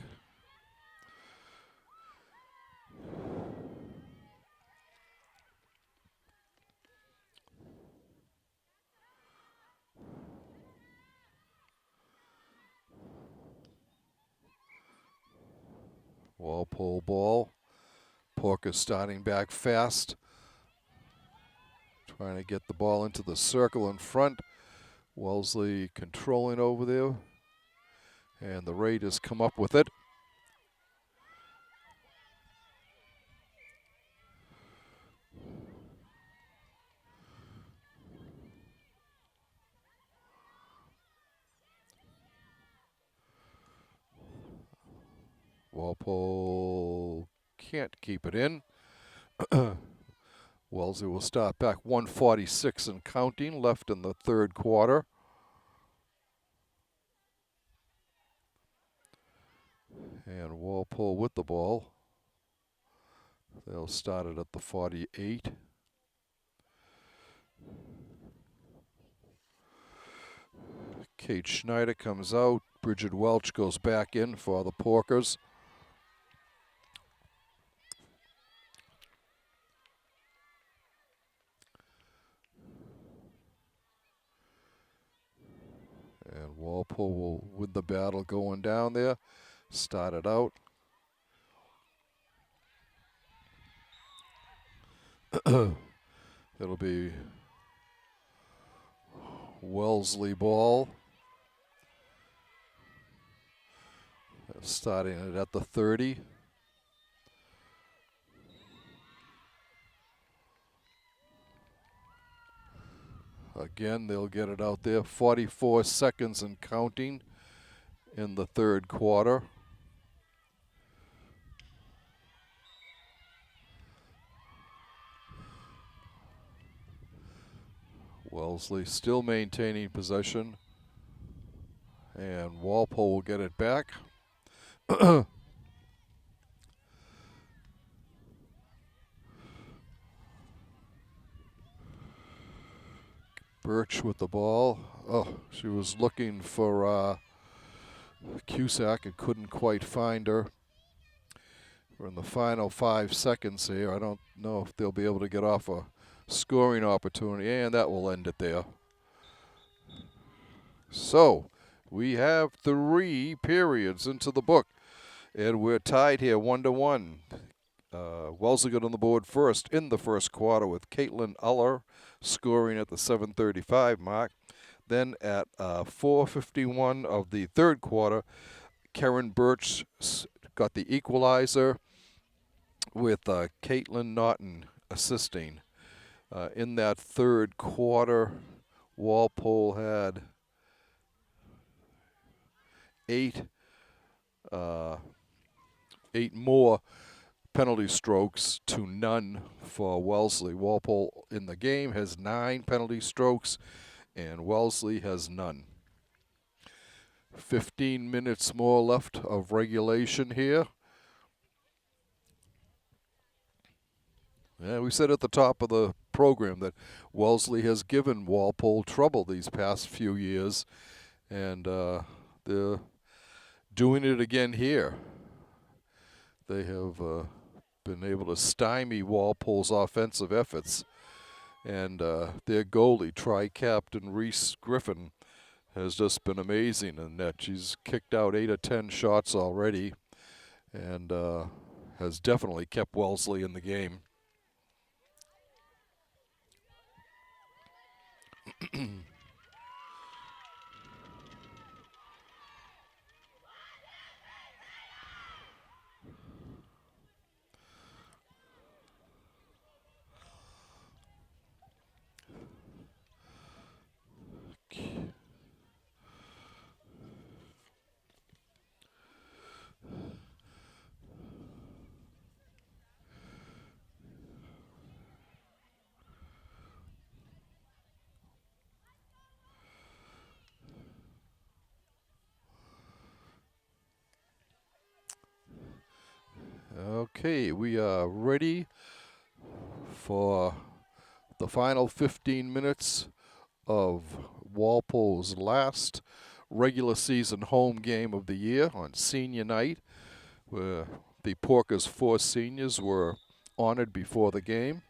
Walpole ball. Porker starting back fast. Trying to get the ball into the circle in front. Wellesley controlling over there. And the Raiders come up with it. Walpole can't keep it in. Wellesley will start back. 1:46 and counting left in the third quarter. And Walpole with the ball. They'll start it at the 48. Kate Schneider comes out. Bridget Welch goes back in for the Porkers. And Walpole will win the battle going down there. Start it out. It'll be Wellesley ball. Starting it at the 30. Again, they'll get it out there. 44 seconds and counting in the third quarter. Wellesley still maintaining possession. And Walpole will get it back. Birch with the ball. Oh, she was looking for Cusack and couldn't quite find her. We're in the final 5 seconds here. I don't know if they'll be able to get off a scoring opportunity, and that will end it there. So we have 3 periods into the book, and we're tied here 1-1. Wellesley got on the board first in the first quarter with Caitlin Uller scoring at the 7:35 mark. Then at 4:51 of the third quarter, Karen Birch got the equalizer with Caitlin Naughton assisting. In that third quarter, Walpole had 8 more penalty strokes to none for Wellesley. Walpole in the game has 9 penalty strokes, and Wellesley has none. 15 minutes more left of regulation here. Yeah, we said at the top of the program that Wellesley has given Walpole trouble these past few years, and they're doing it again here. They have been able to stymie Walpole's offensive efforts, and their goalie, Tri-Captain Reese Griffin, has just been amazing in that. She's kicked out 8 of 10 shots already, and has definitely kept Wellesley in the game. Okay, we are ready for the final 15 minutes of Walpole's last regular season home game of the year on senior night, where the Porkers' 4 seniors were honored before the game.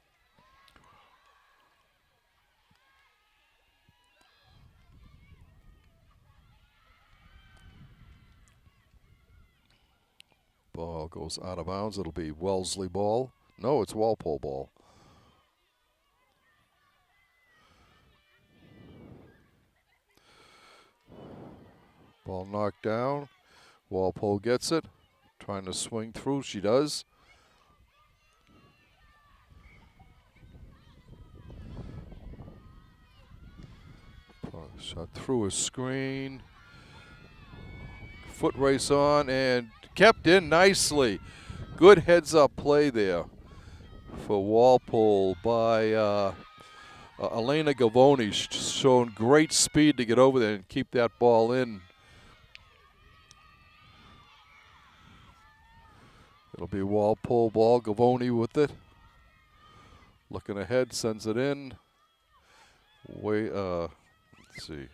Ball goes out of bounds. It'll be Wellesley ball. No, it's Walpole ball. Ball knocked down. Walpole gets it. Trying to swing through. She does. Shot through a screen. Foot race on and kept in nicely. Good heads-up play there for Walpole by Elena Gavoni, showing great speed to get over there and keep that ball in. It'll be Walpole ball. Gavoni with it. Looking ahead, sends it in. Let's see.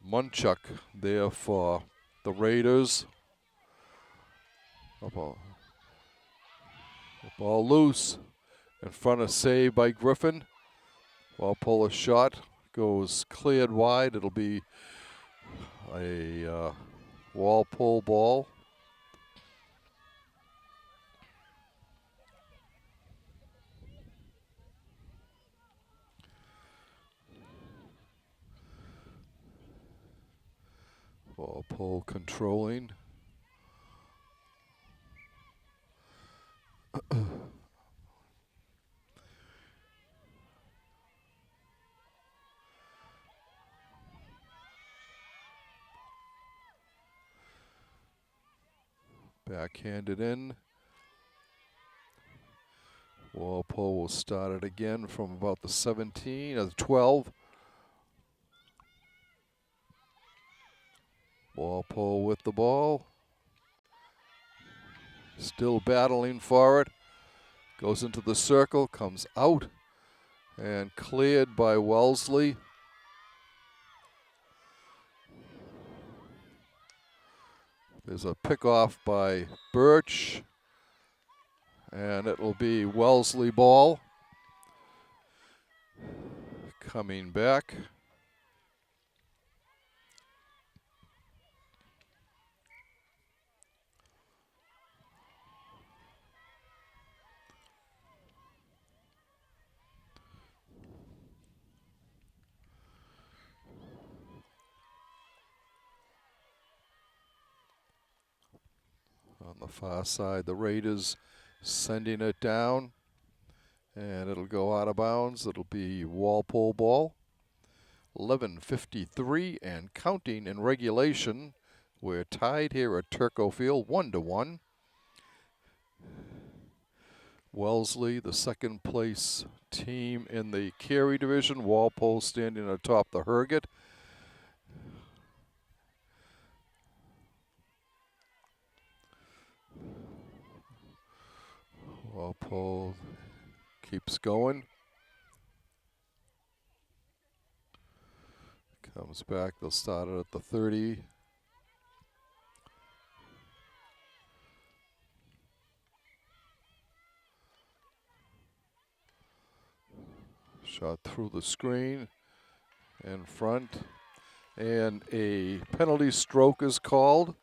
Munchuk there for the Raiders. The ball loose. In front of save by Griffin. Walpole a shot. Goes cleared wide. It'll be a Walpole ball. Walpole controlling. Backhanded in. Walpole will start it again from about the 17, the 12. Walpole with the ball. Still battling for it. Goes into the circle, comes out, and cleared by Wellesley. There's a pickoff by Birch, and it will be Wellesley ball. Coming back. On the far side, the Raiders sending it down, and it'll go out of bounds. It'll be Walpole ball. 11:53 and counting in regulation. We're tied here at Turco Field, 1-1. Wellesley, the second place team in the Carey division. Walpole standing atop the Herget. Walpole keeps going. Comes back, they'll start it at the 30. Shot through the screen in front, and a penalty stroke is called.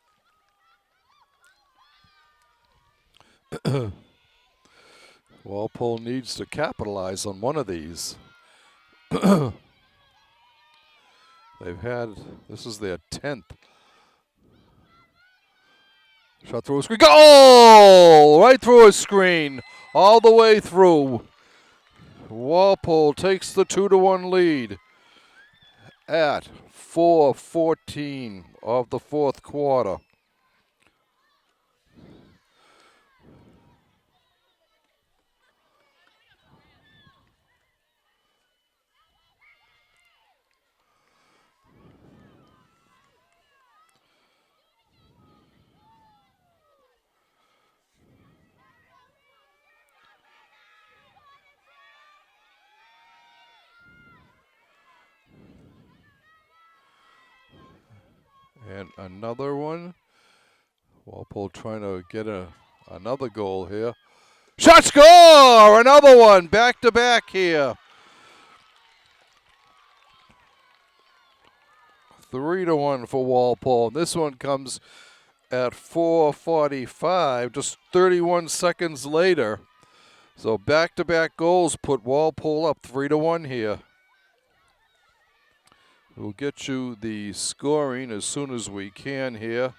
Walpole needs to capitalize on one of these. This is their 10th. Shot through a screen, goal! Right through a screen, all the way through. Walpole takes the 2-1 lead at 4:14 of the fourth quarter. And another one. Walpole trying to get another goal here. Shot, score! Another one, back to back here. 3-1 for Walpole. This one comes at 4:45, just 31 seconds later. So back-to-back goals put Walpole up 3-1 here. We'll get you the scoring as soon as we can here.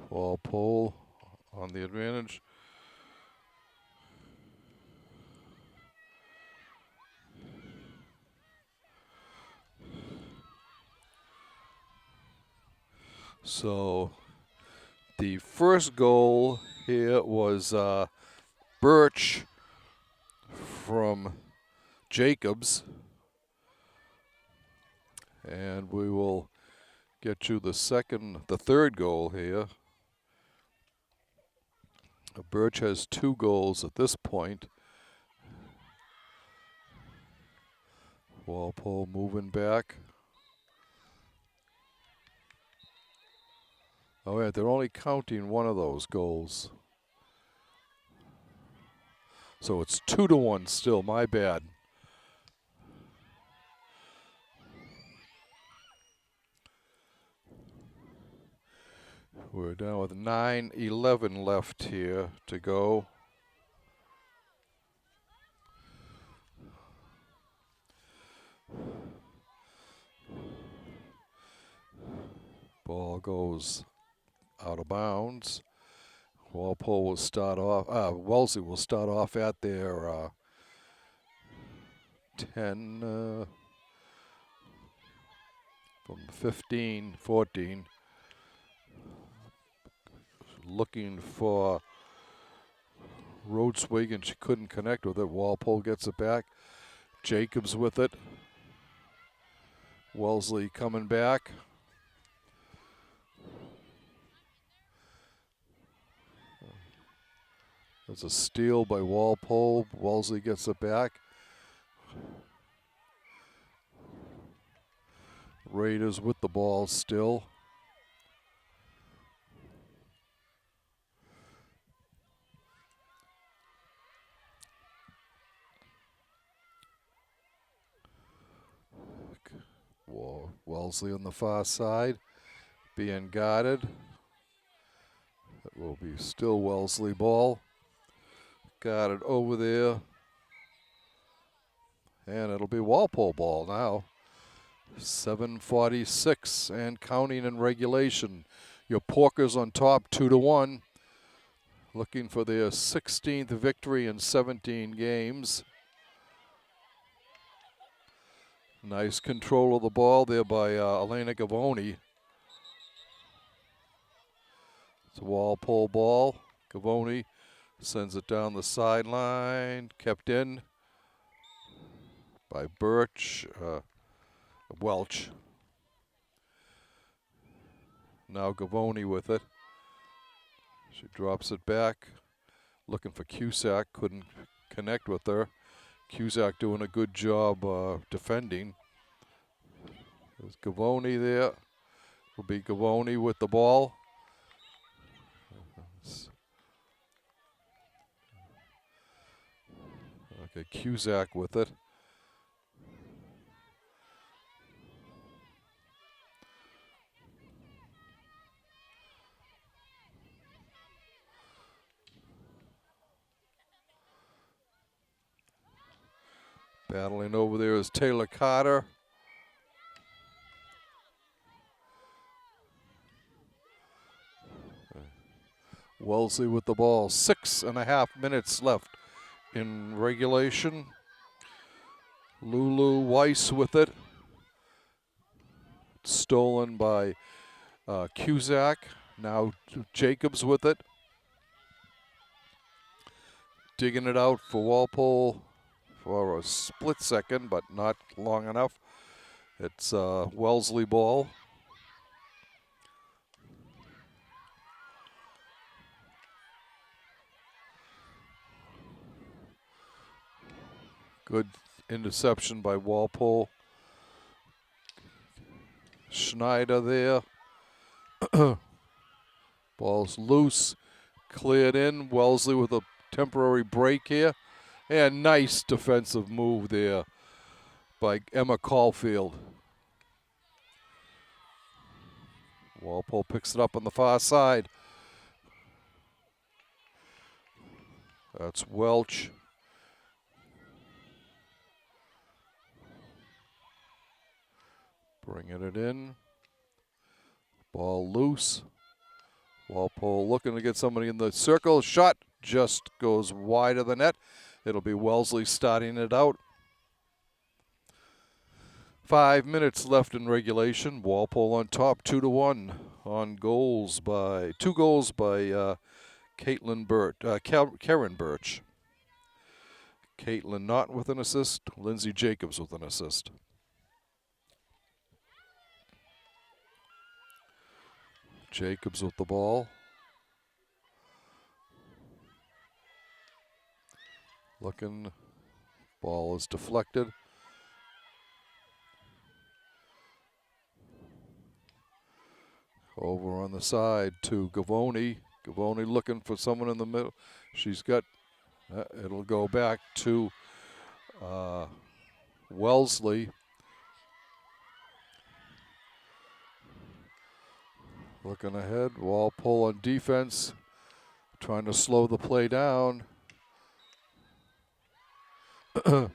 Walpole on the advantage. So the first goal here was Birch from Jacobs. And we will get you the third goal here. Birch has 2 goals at this point. Walpole moving back. Oh yeah, they're only counting one of those goals. So it's 2-1 still, my bad. We're down with 9:11 left here to go. Ball goes out of bounds. Walpole will start off, Wellesley will start off at their 10, from 15, 14. Looking for Roadswig, and she couldn't connect with it. Walpole gets it back. Jacobs with it. Wellesley coming back. There's a steal by Walpole. Wellesley gets it back. Raiders with the ball still. Wellesley on the far side, being guarded. That will be still Wellesley ball. Guarded over there. And it'll be Walpole ball now. 7:46 and counting in regulation. Your Porkers on top 2-1. Looking for their 16th victory in 17 games. Nice control of the ball there by Elena Gavoni. It's a Walpole ball. Gavoni sends it down the sideline. Kept in by Welch. Now Gavoni with it. She drops it back. Looking for Cusack. Couldn't connect with her. Cusack doing a good job defending. There's Gavoni there. Will be Gavoni with the ball. Okay, Cusack with it. Battling over there is Taylor Carter. Wellesley with the ball. 6.5 minutes left in regulation. Lulu Weiss with it. Stolen by Cusack. Now Jacobs with it. Digging it out for Walpole for a split second, but not long enough. It's Wellesley ball. Good interception by Walpole. Schneider there. Ball's loose. Cleared in. Wellesley with a temporary break here. And nice defensive move there by Emma Caulfield. Walpole picks it up on the far side. That's Welch. Bringing it in. Ball loose. Walpole looking to get somebody in the circle. Shot just goes wide of the net. It'll be Wellesley starting it out. 5 minutes left in regulation. Walpole on top, 2-1 on goals by 2 goals by Karen Birch. Caitlin Knott with an assist. Lindsay Jacobs with an assist. Jacobs with the ball. Looking. Ball is deflected. Over on the side to Gavoni. Gavoni looking for someone in the middle. She's got, it'll go back to Wellesley. Looking ahead, Walpole on defense, trying to slow the play down. The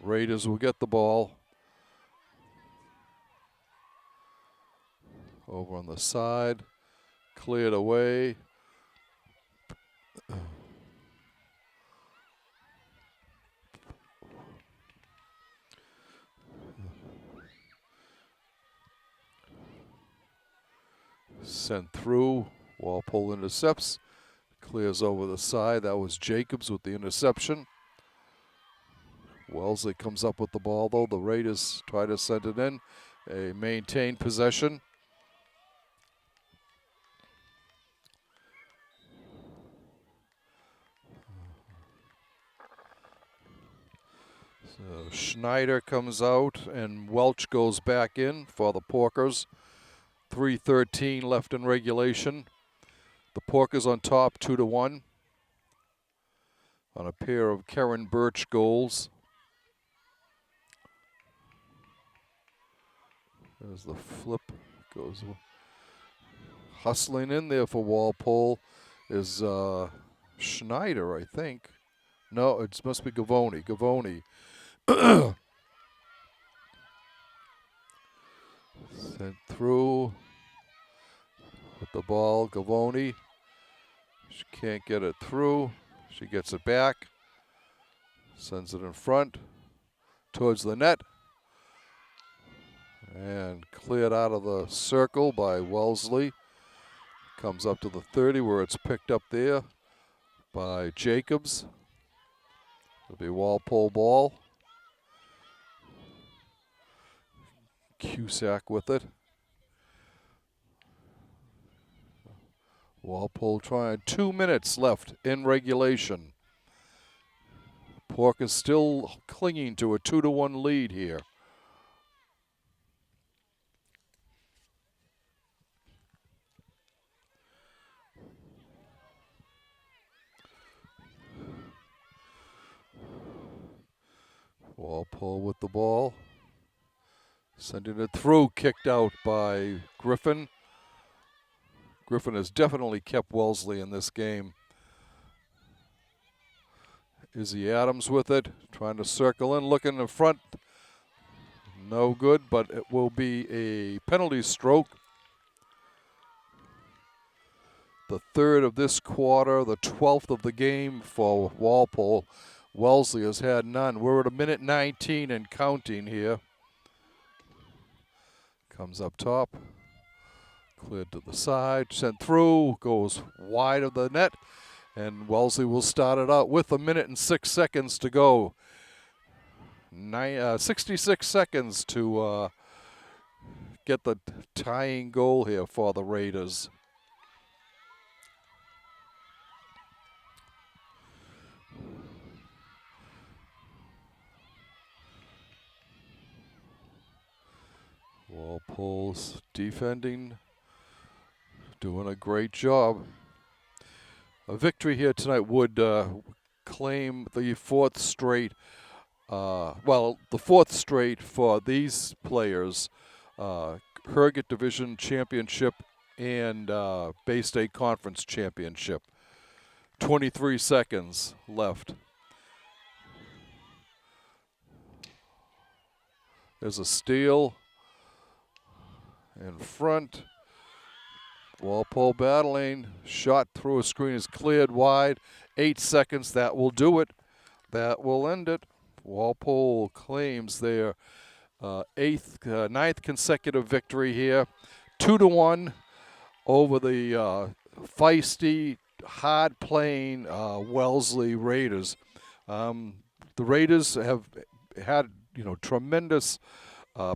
Raiders will get the ball. Over on the side, cleared away. Sent through. Walpole intercepts. Clears over the side. That was Jacobs with the interception. Wellesley comes up with the ball, though. The Raiders try to send it in. A maintained possession. So Schneider comes out and Welch goes back in for the Porkers. 3:13 left in regulation. The Porkers on top 2-1 on a pair of Karen Birch goals. There's the flip. Goes hustling in there for Walpole is Schneider, I think. No, it must be Gavoni. Gavoni. Sent through with the ball. Gavoni. She can't get it through. She gets it back. Sends it in front towards the net. And cleared out of the circle by Wellesley. Comes up to the 30 where it's picked up there by Jacobs. It'll be Walpole ball. Cusack with it. Walpole trying. 2 minutes left in regulation. Pork is still clinging to a 2-1 lead here. Walpole with the ball. Sending it through, kicked out by Griffin. Griffin has definitely kept Wellesley in this game. Izzy Adams with it, trying to circle in, looking in front. No good, but it will be a penalty stroke. The third of this quarter, the 12th of the game for Walpole. Wellesley has had none. We're at 1:19 and counting here. Comes up top. Cleared to the side. Sent through. Goes wide of the net. And Wellesley will start it out with 1:06 to go. 66 seconds to get the tying goal here for the Raiders. Walpole's defending, doing a great job. A victory here tonight would claim the fourth straight, the fourth straight for these players, Herget Division Championship and Bay State Conference Championship. 23 seconds left. There's a steal in front. Walpole battling. Shot through a screen is cleared wide. 8 seconds. That will do it. That will end it. Walpole claims their ninth consecutive victory here. 2-1 over the feisty, hard-playing Wellesley Raiders. The Raiders have had tremendous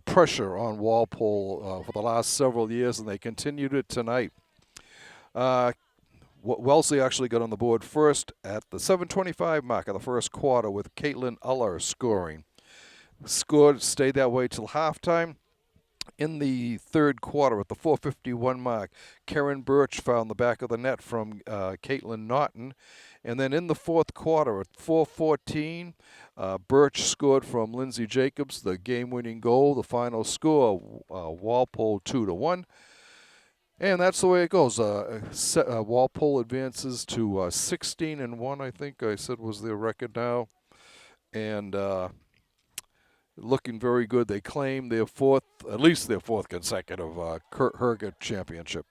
pressure on Walpole for the last several years, and they continued it tonight. Wellesley actually got on the board first at the 7:25 mark of the first quarter with Caitlin Uller scoring. Stayed that way till halftime. In the third quarter, at the 4:51 mark, Karen Birch found the back of the net from Caitlin Naughton. And then in the fourth quarter, at 4:14, Birch scored from Lindsay Jacobs, the game-winning goal. The final score, Walpole 2-1. And that's the way it goes. Walpole advances to 16-1, I think I said was their record now. And looking very good. They claim their at least their fourth consecutive Kurt Herget championship.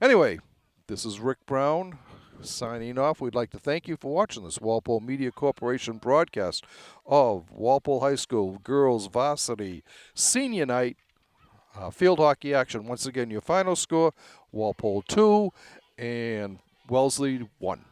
Anyway, this is Rick Brown signing off. We'd like to thank you for watching this Walpole Media Corporation broadcast of Walpole High School Girls Varsity Senior Night field hockey action. Once again, your final score, Walpole 2 and Wellesley 1.